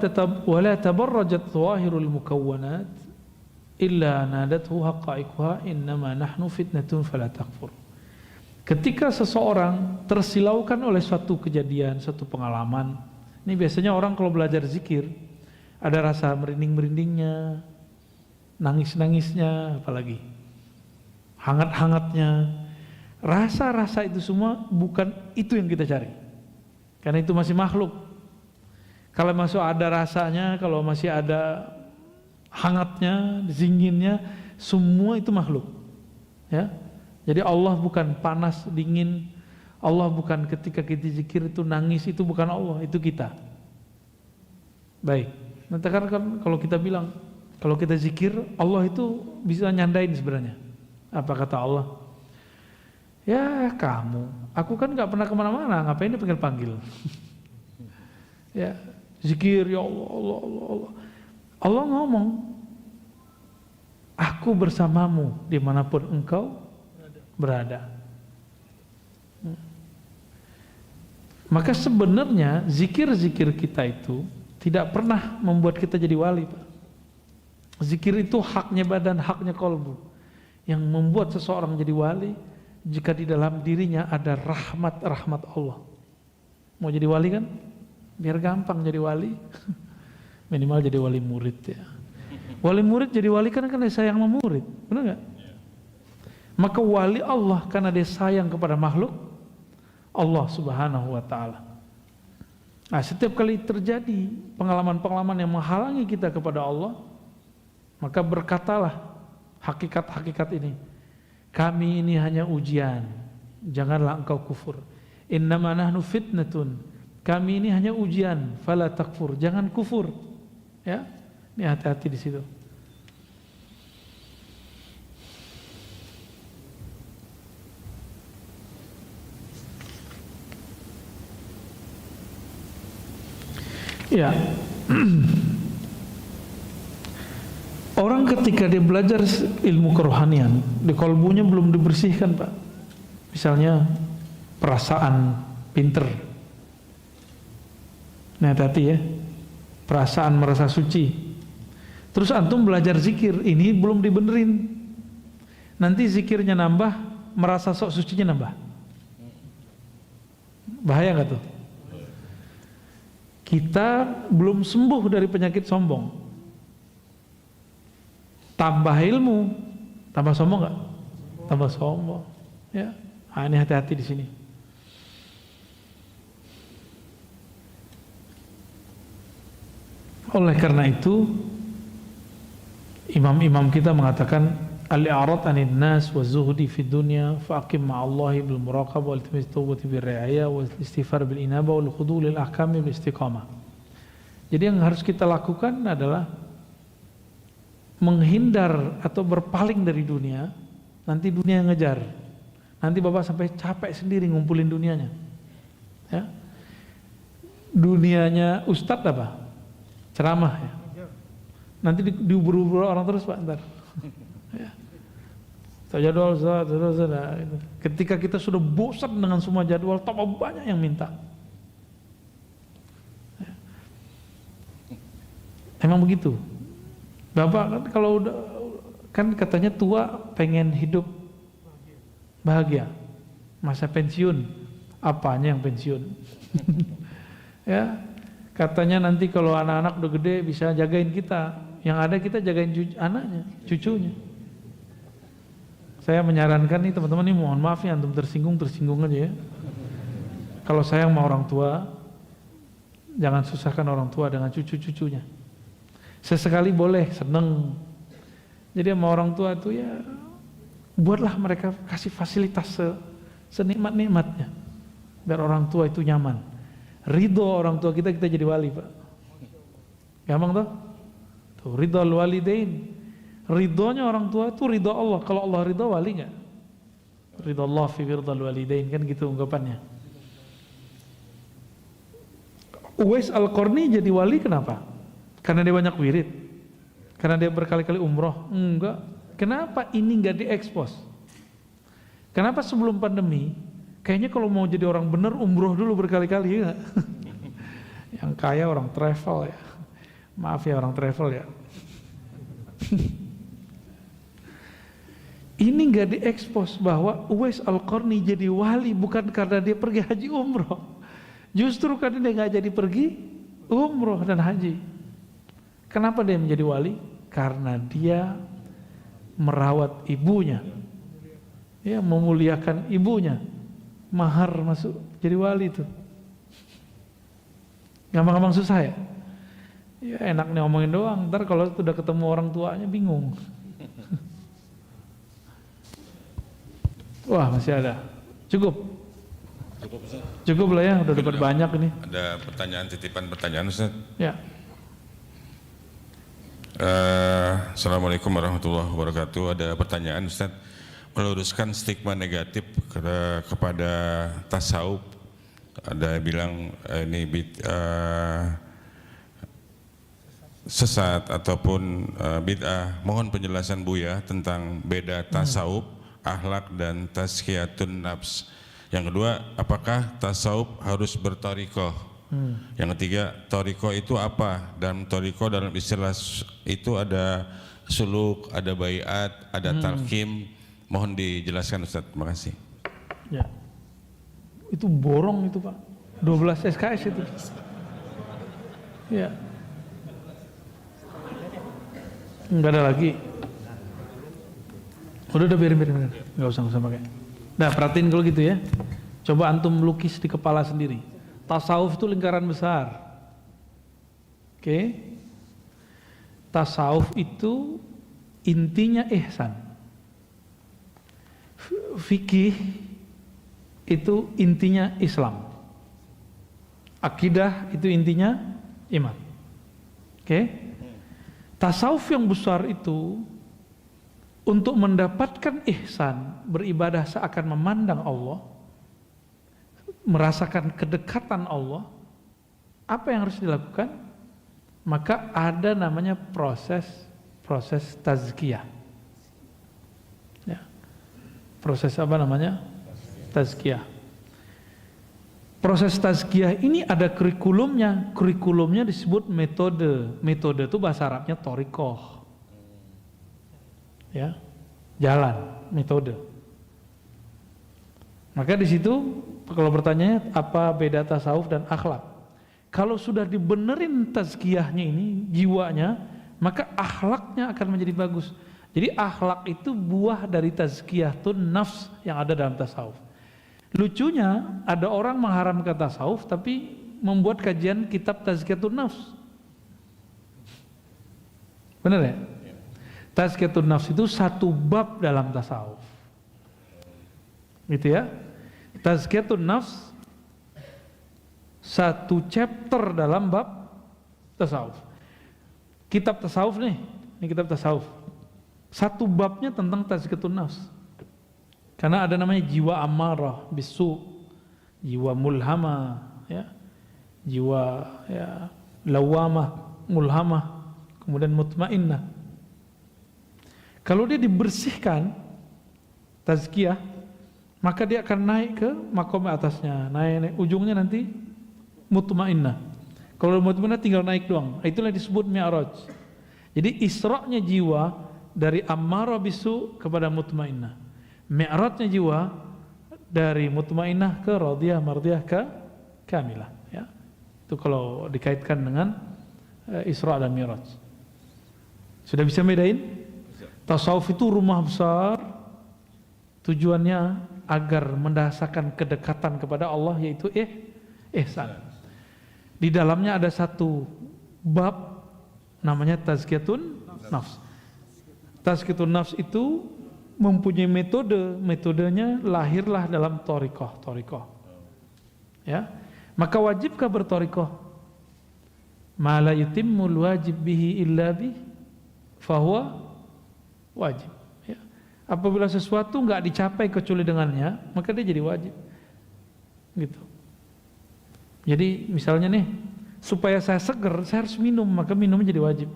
tabarrajat dhahirul mukawwanat illa nadathu haqa'iquha innama nahnu fitnatun fala takfur. Ketika seseorang tersilaukan oleh suatu kejadian, suatu pengalaman, ini biasanya orang kalau belajar zikir ada rasa merinding-merindingnya, nangis-nangisnya, apalagi hangat-hangatnya. Rasa-rasa itu semua bukan itu yang kita cari, karena itu masih makhluk. Kalau masih ada rasanya, kalau masih ada hangatnya, zinginnya, semua itu makhluk, ya. Jadi Allah bukan panas, dingin. Allah bukan ketika kita zikir itu nangis, itu bukan Allah, itu kita. Baik, nanti kan kalau kita bilang, kalau kita zikir, Allah itu bisa nyandain sebenarnya. Apa kata Allah? Ya kamu, aku kan gak pernah kemana-mana, ngapain dia panggil-panggil? Ya, zikir, ya Allah, Allah, Allah, Allah. Allah ngomong, aku bersamamu dimanapun engkau berada. Maka sebenarnya zikir-zikir kita itu tidak pernah membuat kita jadi wali, Pak. Zikir itu haknya badan, haknya kolbu. Yang membuat seseorang jadi wali jika di dalam dirinya ada rahmat Allah. Mau jadi wali kan? Biar gampang jadi wali. Minimal jadi wali murid, ya. Wali murid jadi wali kan dia sayang sama murid, benar nggak? Maka wali Allah karena dia sayang kepada makhluk Allah Subhanahu wa ta'ala. Nah, setiap kali terjadi pengalaman-pengalaman yang menghalangi kita kepada Allah, maka berkatalah hakikat-hakikat ini, kami ini hanya ujian, janganlah engkau kufur. Innama nahnu fitnatun, kami ini hanya ujian, fala takfur, jangan kufur. Ya, ini hati-hati di situ. Ya, orang ketika dia belajar ilmu kerohanian, di kolbunya belum dibersihkan, Pak. Misalnya perasaan pinter. Nah, hati-hati ya. Perasaan merasa suci. Terus antum belajar zikir, ini belum dibenerin. Nanti zikirnya nambah, merasa sok sucinya nambah. Bahaya nggak tuh? Kita belum sembuh dari penyakit sombong. Tambah ilmu, tambah sombong nggak? Tambah sombong. Ya, ini hati-hati di sini. Oleh karena itu, imam-imam kita mengatakan al-i'rad 'anil nas wa zuhdi fid dunya fa aqim ma'allahi bil muraqabah wal iltimis tawbati bir ri'ayah wal istighfar bil inabah wal khudu' lil ahkami bil istiqamah. Jadi yang harus kita lakukan adalah menghindar atau berpaling dari dunia, nanti dunia yang ngejar. Nanti Bapak sampai capek sendiri ngumpulin dunianya. Ya. Dunianya ustadz apa? Ceramah ya. Nanti diubur-ubur orang terus, Pak, ntar. Ya. Jadwal, ketika kita sudah bosan dengan semua jadwal, tambah banyak yang minta. Ya. Emang begitu. Bapak kan kalau udah, kan katanya tua pengen hidup bahagia, masa pensiun, apanya yang pensiun? Ya, katanya nanti kalau anak-anak udah gede bisa jagain kita, yang ada kita jagain anaknya, cucunya. Saya menyarankan nih teman-teman, nih mohon maaf ya, antum tersinggung aja ya. Kalau sayang sama orang tua, jangan susahkan orang tua dengan cucu-cucunya. Sesekali boleh, seneng. Jadi sama orang tua itu ya, buatlah mereka, kasih fasilitas senikmat-nikmatnya, biar orang tua itu nyaman. Ridho orang tua kita jadi wali, Pak. Gampang toh? Tuh, ridho walidain. Ridhonya orang tua itu ridho Allah. Kalau Allah ridho, wali nggak? Ridho Allah fi ridhal walidain, kan gitu ungkapannya. Uwais Al-Qarni jadi wali kenapa? Karena dia banyak wirid? Karena dia berkali-kali umroh? Enggak. Kenapa ini nggak diekspos? Kenapa sebelum pandemi? Kayaknya kalau mau jadi orang bener umroh dulu berkali-kali ya. Yang kaya orang travel ya. Maaf ya orang travel ya. Ini nggak diekspos bahwa Uwais Al-Qarni jadi wali bukan karena dia pergi haji umroh. Justru karena dia nggak jadi pergi umroh dan haji. Kenapa dia menjadi wali? Karena dia merawat ibunya, ya, memuliakan ibunya. Mahar masuk jadi wali itu. Gampang-gampang susah ya? Ya enak nih ngomongin doang. Ntar kalau sudah ketemu orang tuanya bingung. Wah masih ada. Cukup Ustaz? Cukup lah ya, udah dapat banyak ini. Ada titipan pertanyaan Ustaz? Ya. Assalamualaikum warahmatullahi wabarakatuh. Ada pertanyaan Ustaz, meluruskan stigma negatif kepada tasawuf. Ada bilang ini sesat ataupun bid'ah. Mohon penjelasan Buya tentang beda tasawuf, akhlak dan tazkiyatun nafs. Yang kedua, apakah tasawuf harus berthariqah? Yang ketiga, thariqah itu apa? Dan thariqah dalam istilah itu ada suluk, ada baiat, ada talqim. Mohon dijelaskan Ustaz. Terima kasih. Ya. Itu borong itu Pak. 12 SKS itu. Ya. Enggak ada lagi. Udah biarin. Enggak usah pakai. Nah, perhatiin kalau gitu ya. Coba antum melukis di kepala sendiri. Tasawuf itu lingkaran besar. Oke. Tasawuf itu intinya ihsan. Fikih itu intinya Islam. Akidah itu intinya iman. Oke. Tasawuf yang besar itu untuk mendapatkan ihsan, beribadah seakan memandang Allah, merasakan kedekatan Allah, apa yang harus dilakukan? Maka ada namanya proses tazkiyah. Ya. Proses apa namanya? Tazkiyah. Proses tazkiyah ini ada kurikulumnya. Kurikulumnya disebut metode. Metode itu bahasa Arabnya thariqah. Ya, jalan, metode. Maka di situ kalau pertanyaannya apa beda tasawuf dan akhlak? Kalau sudah dibenerin tazkiyahnya ini, jiwanya, maka akhlaknya akan menjadi bagus. Jadi akhlak itu buah dari tazkiyatun nafs yang ada dalam tasawuf. Lucunya ada orang mengharamkan tasawuf tapi membuat kajian kitab tazkiyatun nafs. Benar ya? Tazkiyatun nafs itu satu bab dalam tasawuf. Gitu ya. Tazkiyatun nafs satu chapter dalam bab tasawuf. Kitab tasawuf nih, ini kitab tasawuf. Satu babnya tentang tazkiyatun nafs. Karena ada namanya jiwa amarah bisu, jiwa mulhamah, ya. Jiwa ya lawamah, mulhamah, kemudian mutmainnah. Kalau dia dibersihkan tazkiyah, maka dia akan naik ke makom atasnya, naik ujungnya nanti mutmainnah. Kalau mutmainnah tinggal naik doang. Itulah disebut mi'raj. Jadi isra'nya jiwa dari ammarah bisu kepada mutmainnah. Mi'rajnya jiwa dari mutmainnah ke radiyah, mardiyah ke kamilah, ya. Itu kalau dikaitkan dengan Isra dan Mi'raj. Sudah bisa bedain? Tasawuf itu rumah besar, Tujuannya agar mendasarkan kedekatan kepada Allah, yaitu ihsan. Di dalamnya ada satu bab namanya tazkiyatun nafs. Tazkiyatun nafs itu mempunyai metodenya lahirlah dalam thariqah. Ya, maka wajibkah berthariqah? Ma la yutimmul wajib bihi illa bih fahuwa wajib. Ya. Apabila sesuatu nggak dicapai kecuali dengannya, maka dia jadi wajib. Gitu. Jadi misalnya nih, supaya saya seger, saya harus minum, maka minumnya jadi wajib.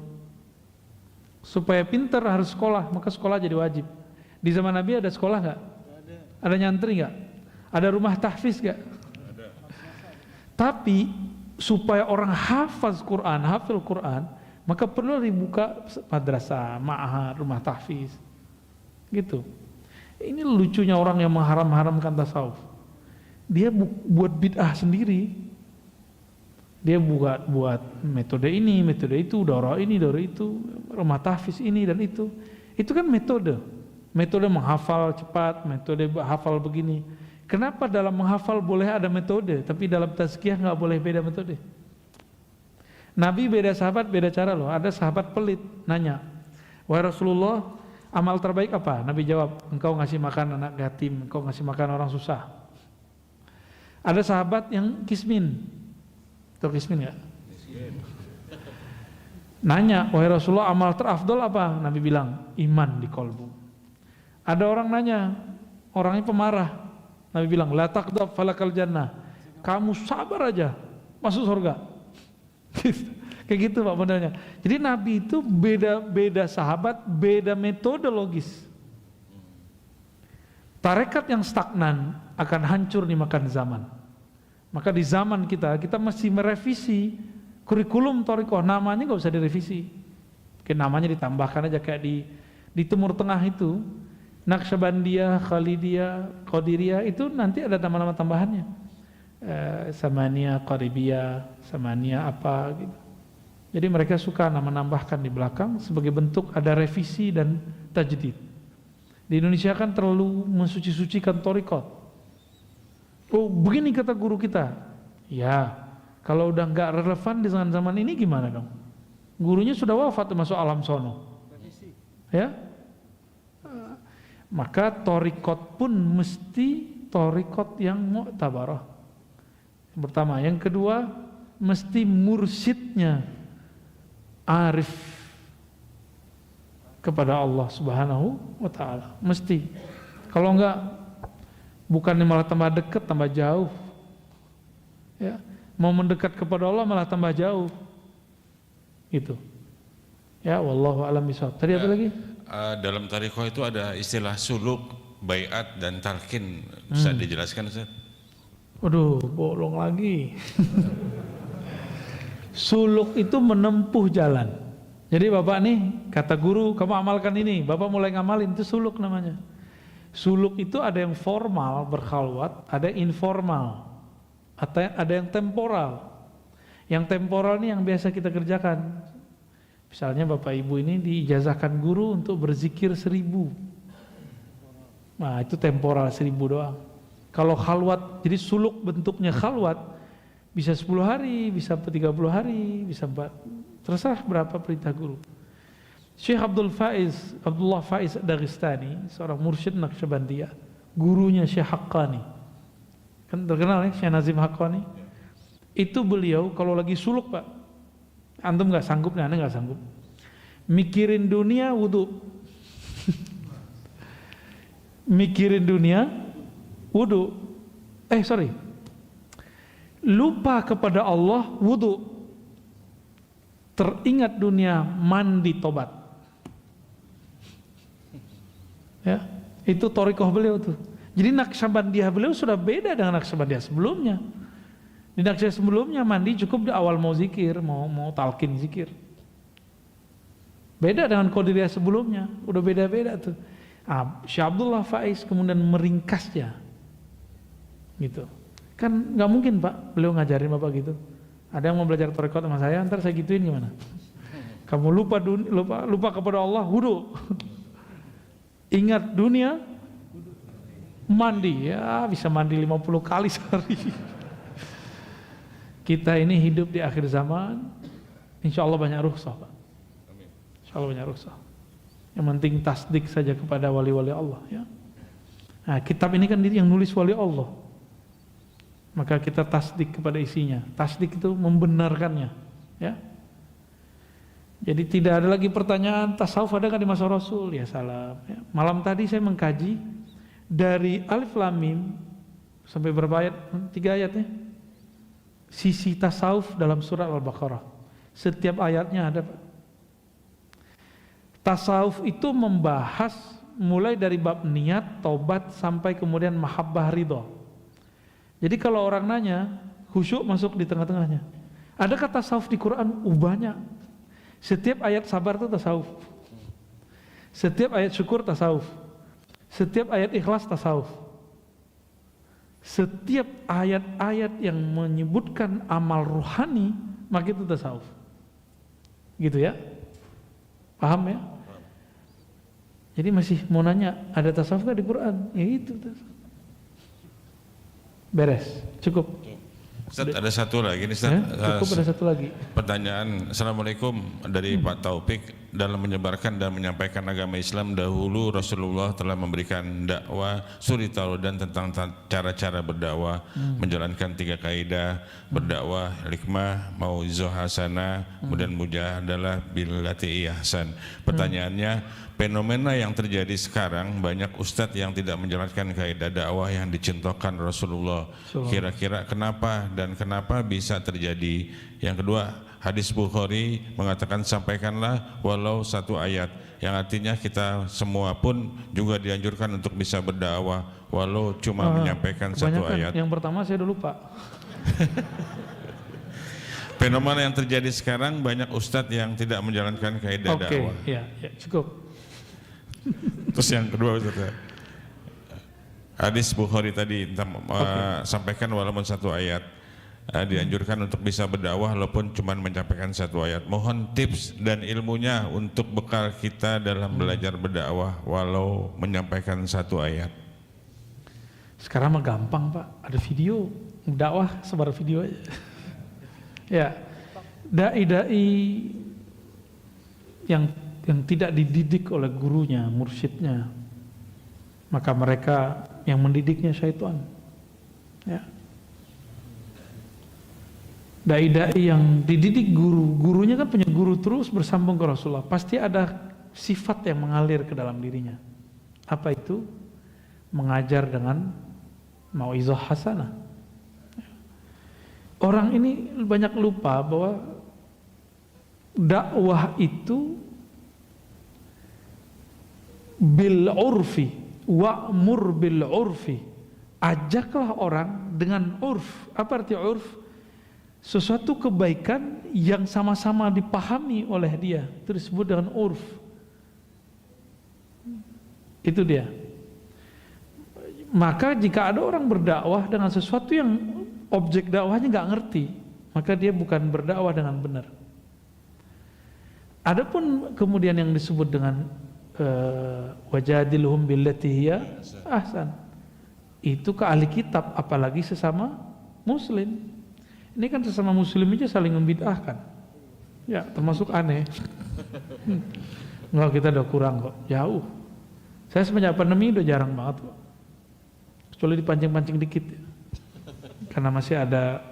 Supaya pintar harus sekolah, maka sekolah jadi wajib. Di zaman Nabi ada sekolah nggak? Ada nyantri nggak? Ada rumah tahfiz nggak? Ada. Tapi supaya orang hafal Quran, maka perlu dibuka madrasah, ma'had, rumah tahfiz. Gitu. Ini lucunya orang yang mengharam-haramkan tasawuf. Dia buat bid'ah sendiri. Dia buat metode ini, metode itu, daurah ini, daurah itu, rumah tahfiz ini dan itu. Itu kan metode menghafal cepat, metode hafal begini. Kenapa dalam menghafal boleh ada metode, tapi dalam tazkiyah nggak boleh beda metode? Nabi beda sahabat, beda cara loh. Ada sahabat pelit, nanya, wahai Rasulullah, amal terbaik apa? Nabi jawab, engkau ngasih makan anak yatim, engkau ngasih makan orang susah. Ada sahabat yang kismin. Tahu kismin nggak? Nanya, wahai Rasulullah, amal terafdol apa? Nabi bilang, iman di kolbu. Ada orang nanya, orangnya pemarah. Nabi bilang, la taqdab falakal jannah. Kamu sabar aja, masuk surga. Kayak gitu Pak modelnya. Jadi Nabi itu beda sahabat, beda metodologis. Tarekat yang stagnan akan hancur dimakan zaman. Maka di zaman kita mesti merevisi kurikulum thariqah. Namanya nggak usah direvisi, mungkin namanya ditambahkan aja kayak di Timur Tengah itu, Naqsyabandiyah, Khalidiyah, Qadiriyah, itu nanti ada nama-nama tambahannya, Samaniyah, Qaribiyah, Samaniyah apa gitu. Jadi mereka suka nama-nambahkan di belakang sebagai bentuk ada revisi dan tajdid. Di Indonesia kan terlalu mensuci-sucikan thariqah. Oh begini kata guru kita. Ya, kalau udah nggak relevan di zaman ini gimana dong? Gurunya sudah wafat masuk alam sono. Ya, maka thariqat pun mesti thariqat yang mu'tabarah. Yang pertama, yang kedua mesti mursyidnya arif kepada Allah Subhanahu wa taala. Mesti. Kalau enggak, bukannya malah tambah dekat, tambah jauh. Ya, mau mendekat kepada Allah malah tambah jauh. Gitu. Ya, wallahu a'lam bishawab. Tadi apa lagi? Dalam thariqah itu ada istilah suluk, baiat dan talqin. Bisa dijelaskan Ustaz? Waduh, bolong lagi. Suluk itu menempuh jalan. Jadi Bapak nih, kata guru, kamu amalkan ini, Bapak mulai ngamalin, itu suluk namanya. Suluk itu ada yang formal, berkhalwat, ada yang informal, ada yang temporal. Yang temporal ini yang biasa kita kerjakan. Misalnya Bapak Ibu ini diijazahkan guru untuk berzikir 1000. Nah itu temporal 1000 doang. Kalau khalwat, jadi suluk bentuknya khalwat, bisa 10 hari, bisa 30 hari, bisa 4, terserah berapa perintah guru. Syekh Abdullah Faiz Dagestani, seorang mursyid Naqsyabandiyah, gurunya Syekh Haqqani, kan terkenal ya, Syekh Nazim Haqqani. Itu beliau kalau lagi suluk Pak, antum nggak sanggup, nih, anda nggak sanggup, mikirin dunia wudu, mikirin dunia wudu, lupa kepada Allah wudu, teringat dunia mandi tobat. Ya, itu thariqah beliau tuh. Jadi Naqsyabandiyah beliau sudah beda dengan Naqsyabandiyah sebelumnya. Di Naqsyabandiyah sebelumnya mandi cukup di awal mau zikir, mau talqin zikir. Beda dengan Qadiriyah sebelumnya, udah beda-beda tuh. Syekh Abdullah Faiz kemudian meringkasnya. Gitu. Kan nggak mungkin Pak, beliau ngajarin Bapak gitu. Ada yang mau belajar thariqah sama saya, ntar saya gituin gimana? Kamu lupa kepada Allah, wudu. Ingat dunia, Mandi, ya bisa mandi 50 kali sehari. Kita ini hidup di akhir zaman, insya Allah banyak rukhsah, Pak. Insya Allah banyak rukhsah. Yang penting tasdik saja kepada wali-wali Allah, ya. Nah, kitab ini kan yang nulis wali Allah, maka kita tasdik kepada isinya. Tasdik itu membenarkannya, ya. Jadi tidak ada lagi pertanyaan tasawuf ada kan di masa Rasul, ya salam. Ya. Malam tadi saya mengkaji dari Alif Lam Mim sampai berapa ayat? 3 ayat ya. Sisi tasawuf dalam surat Al-Baqarah. Setiap ayatnya ada, Pak. Tasawuf itu membahas mulai dari bab niat, taubat sampai kemudian mahabbah ridha. Jadi kalau orang nanya, khusyuk masuk di tengah-tengahnya. Adakah tasawuf di Quran? Banyak. Setiap ayat sabar itu tasawuf. Setiap ayat syukur tasawuf. Setiap ayat ikhlas tasawuf. Setiap ayat-ayat yang menyebutkan amal ruhani, maka itu tasawuf. Gitu ya? Paham ya? Jadi masih mau nanya, ada tasawuf gak di Quran? Ya itu tasawuf. Beres, cukup. Ustaz, ada satu lagi nih, Ustaz. Cukup, ada satu lagi. Pertanyaan, Assalamualaikum, dari Pak Taufik. Dalam menyebarkan dan menyampaikan agama Islam, dahulu Rasulullah telah memberikan dakwah suri tauladan tentang cara-cara berdakwah, menjalankan 3 kaidah berdakwah, hikmah, mauizah hasanah, kemudian mujahadalah billati ihsan. Pertanyaannya, fenomena yang terjadi sekarang, banyak ustadz yang tidak menjalankan kaidah dakwah yang dicontohkan Rasulullah. Kira-kira kenapa dan kenapa bisa terjadi? Yang kedua, hadis Bukhari mengatakan sampaikanlah walau 1 ayat, yang artinya kita semua pun juga dianjurkan untuk bisa berdakwah walau cuma menyampaikan 1 ayat. Yang pertama saya udah lupa. Fenomena yang terjadi sekarang, banyak ustadz yang tidak menjalankan kaidah dakwah. Ya, cukup. Terus yang kedua, Ustaz, hadis Bukhari tadi sampaikan walaupun 1 ayat, dianjurkan untuk bisa berdakwah walaupun cuma menyampaikan 1 ayat. Mohon tips dan ilmunya untuk bekal kita dalam belajar berdakwah walau menyampaikan 1 ayat. Sekarang mah gampang, Pak, ada video dakwah, sebar video aja. Ya, dai-dai yang tidak dididik oleh gurunya, mursyidnya, maka mereka yang mendidiknya syaitan. Ya. Dai-dai yang dididik gurunya kan punya guru terus bersambung ke Rasulullah, pasti ada sifat yang mengalir ke dalam dirinya. Apa itu? Mengajar dengan mauizah hasanah. Orang ini banyak lupa bahwa dakwah itu bil urfi, wa'mur bil urfi. Ajaklah orang dengan urf. Apa arti urf? Sesuatu kebaikan yang sama-sama dipahami oleh dia, itu disebut dengan urf. Itu dia. Maka jika ada orang berdakwah dengan sesuatu yang objek dakwahnya nggak ngerti, maka dia bukan berdakwah dengan benar. Adapun kemudian yang disebut dengan wajadilhum billati hiya ahsan, itu ke ahli kitab, apalagi sesama muslim. Ini kan sesama muslim aja saling membid'ahkan. Ya, termasuk aneh. Enggak, kita udah kurang kok, jauh. Saya semenjak pandemi udah jarang banget kok. Kecuali dipancing-pancing dikit ya. Karena masih ada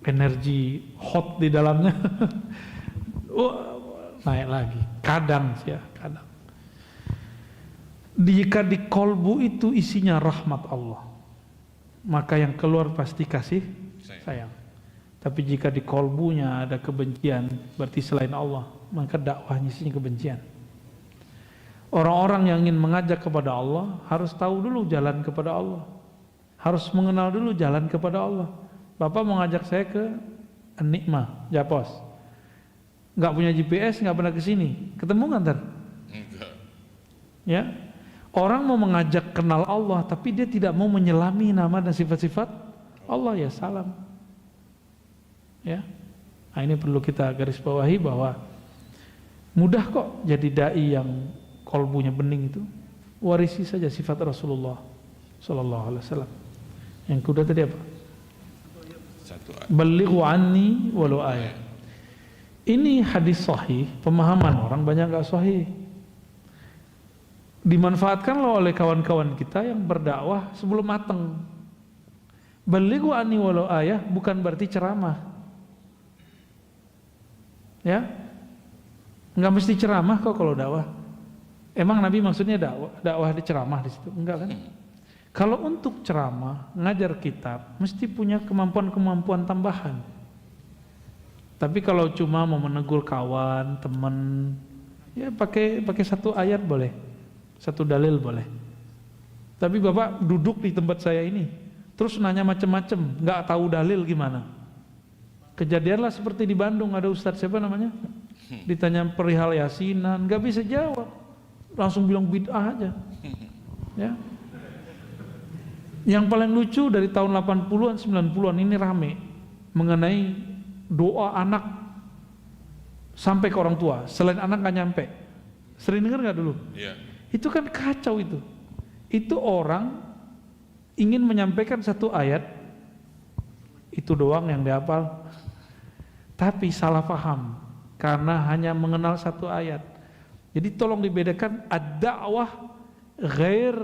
energi hot di dalamnya. Naik lagi. Kadang sih ya, kadang. Jika di kolbu itu isinya rahmat Allah, maka yang keluar pasti kasih sayang. Tapi jika di kolbunya ada kebencian, berarti selain Allah, maka dakwahnya isinya kebencian. Orang-orang yang ingin mengajak kepada Allah harus tahu dulu jalan kepada Allah, harus mengenal dulu jalan kepada Allah. Bapak mau ngajak saya ke Nikmah, Japos, nggak punya GPS, nggak pernah kesini, ketemu nggak ntar? Enggak. Ya, orang mau mengajak kenal Allah, tapi dia tidak mau menyelami nama dan sifat-sifat Allah, ya salam. Ya, nah ini perlu kita garis bawahi bahwa mudah kok jadi dai yang kolbunya bening itu. Warisi saja sifat Rasulullah sallallahu alaihi wasallam. Yang kedua tadi apa? Satu. Balighu anni walau ayat. Ini hadis sahih, pemahaman orang banyak enggak sahih. Dimanfaatkanlah oleh kawan-kawan kita yang berdakwah sebelum matang. Balighu anni walau ayah bukan berarti ceramah. Ya? Enggak mesti ceramah kok kalau dakwah. Emang Nabi maksudnya dakwah di ceramah di situ? Enggak kan? Kalau untuk ceramah, ngajar kitab, mesti punya kemampuan-kemampuan tambahan. Tapi kalau cuma mau menegur kawan, teman, ya pakai satu ayat boleh, satu dalil boleh. Tapi Bapak duduk di tempat saya ini, terus nanya macam-macam, nggak tahu dalil gimana? Kejadianlah seperti di Bandung, ada ustadz siapa namanya? Ditanya perihal yasinan, nggak bisa jawab, langsung bilang bid'ah aja. Ya. Yang paling lucu dari tahun 80-an, 90-an ini rame mengenai doa anak sampai ke orang tua, selain anak nggak nyampe. Sering dengar nggak dulu? Iya. Itu kan kacau itu. Itu orang ingin menyampaikan satu ayat, itu doang yang dihafal, tapi salah paham karena hanya mengenal satu ayat. Jadi tolong dibedakan ad-da'wah ghair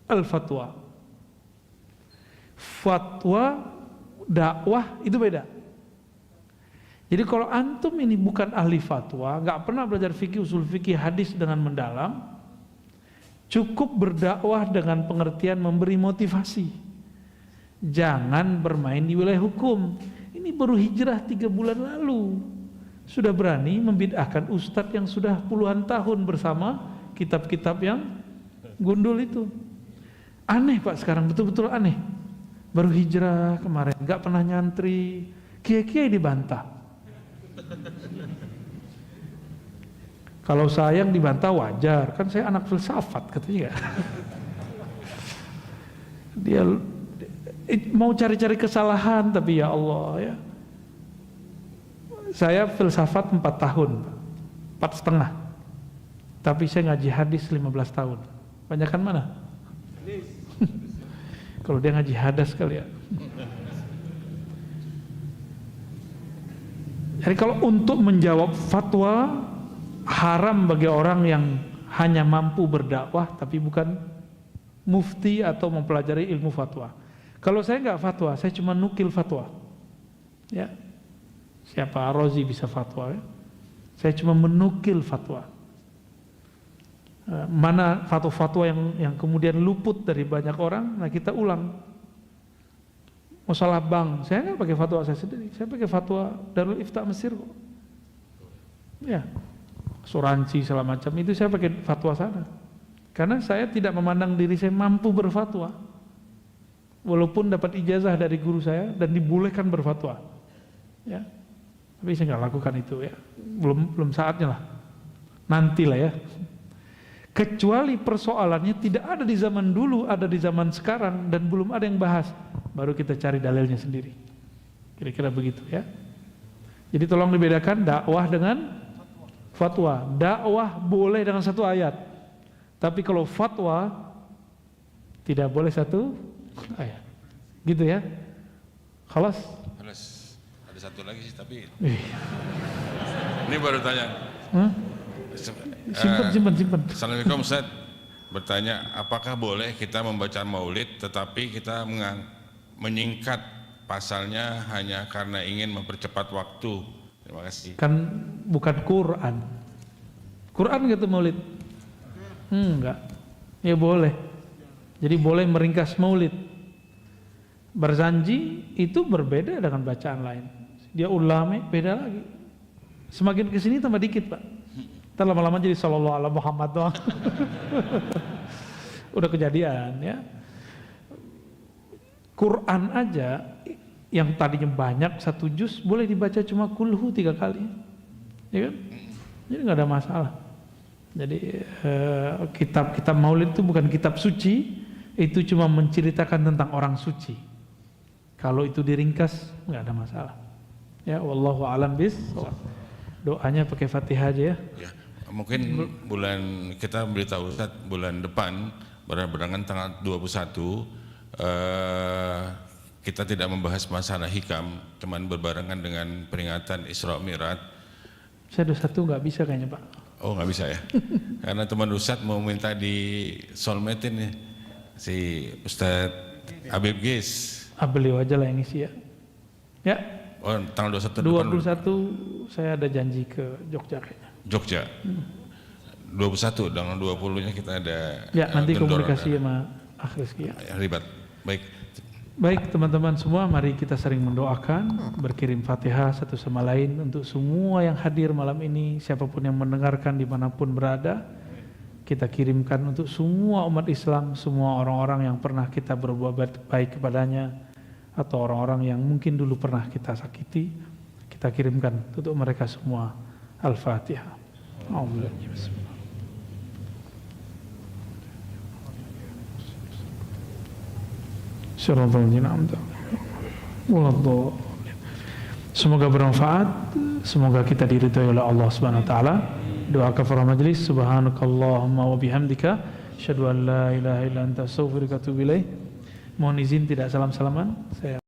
al-fatwa. Fatwa, dakwah itu beda. Jadi kalau antum ini bukan ahli fatwa, nggak pernah belajar fikih, usul fikih, hadis dengan mendalam, cukup berdakwah dengan pengertian memberi motivasi. Jangan bermain di wilayah hukum. Ini baru hijrah 3 bulan lalu, sudah berani membid'ahkan ustadz yang sudah puluhan tahun bersama kitab-kitab yang gundul itu. Aneh Pak sekarang, betul-betul aneh. Baru hijrah kemarin, nggak pernah nyantri, kiai-kiai dibantah. Kalau saya yang dibantah wajar, kan saya anak filsafat katanya. Dia mau cari-cari kesalahan, tapi ya Allah ya. Saya filsafat 4 tahun, 4,5. Tapi saya ngaji hadis 15 tahun. Banyakan mana? Kalau dia ngaji hadas kali ya. Jadi kalau untuk menjawab fatwa, haram bagi orang yang hanya mampu berdakwah tapi bukan mufti atau mempelajari ilmu fatwa. Kalau saya nggak fatwa, saya cuma nukil fatwa. Ya, siapa Ar-Razi bisa fatwa? Ya? Saya cuma menukil fatwa. Mana fatwa-fatwa yang kemudian luput dari banyak orang, nah kita ulang. Masalah bank, saya nggak pakai fatwa saya sendiri, saya pakai fatwa Darul Ifta Mesir kok. Ya, asuransi segala macam itu saya pakai fatwa sana. Karena saya tidak memandang diri saya mampu berfatwa, walaupun dapat ijazah dari guru saya dan dibolehkan berfatwa. Ya, tapi saya nggak lakukan itu ya, belum saatnya lah, nantilah ya. Kecuali persoalannya tidak ada di zaman dulu, ada di zaman sekarang dan belum ada yang bahas, baru kita cari dalilnya sendiri. Kira-kira begitu ya. Jadi tolong dibedakan dakwah dengan fatwa. Dakwah boleh dengan satu ayat, tapi kalau fatwa tidak boleh satu ayat. Gitu ya. Khalas. Ada satu lagi sih tapi ini baru tanya. Simpen. Assalamualaikum Ustaz, bertanya apakah boleh kita membaca maulid tetapi kita menyingkat pasalnya hanya karena ingin mempercepat waktu? Terima kasih. Kan bukan Quran. Quran gitu maulid? Enggak. Ya boleh. Jadi boleh meringkas maulid. Berzanji itu berbeda dengan bacaan lain. Dia ulama beda lagi. Semakin kesini tambah dikit Pak. Ntar lama-lama jadi sallallahu ala Muhammad doang. Udah kejadian ya. Quran aja yang tadinya banyak 1 juz boleh dibaca cuma kulhu 3 kali, ya kan? Jadi nggak ada masalah. Jadi kitab maulid itu bukan kitab suci, itu cuma menceritakan tentang orang suci. Kalau itu diringkas nggak ada masalah. Ya, wallahu a'lam bishawab. Doanya pakai Fatihah aja ya. Ya, mungkin bulan kita beritahu Ustaz bulan depan berbarengan tanggal 21 kita tidak membahas masalah hikam, cuman berbarengan dengan peringatan Isra Mi'raj. Saya 21 nggak bisa kayaknya Pak. Oh nggak bisa ya, karena teman Ustadz mau minta di solmetin nih si Ustadz Habib Gis. Beliau aja lah yang isi ya. Ya. Oh tanggal 21 21 saya ada janji ke Jogja kayaknya. Jogja. 21 tanggal 20-nya kita ada. Ya nanti komunikasi sama Akh Rizky ya. Ribet. Baik teman-teman semua, mari kita sering mendoakan, berkirim Fatihah satu sama lain untuk semua yang hadir malam ini, siapapun yang mendengarkan dimanapun berada. Kita kirimkan untuk semua umat Islam, semua orang-orang yang pernah kita berbuat baik kepadanya, atau orang-orang yang mungkin dulu pernah kita sakiti, kita kirimkan untuk mereka semua. Al-Fatihah. Semoga bermanfaat, semoga kita diridhai oleh Allah Subhanahu wa taala. Doa kafarah majlis, subhanakallahumma wa bihamdika asyhadu an la ilaha illa anta astaghfiruka wa atubu ilaik. Mohon izin tidak salam-salaman. Saya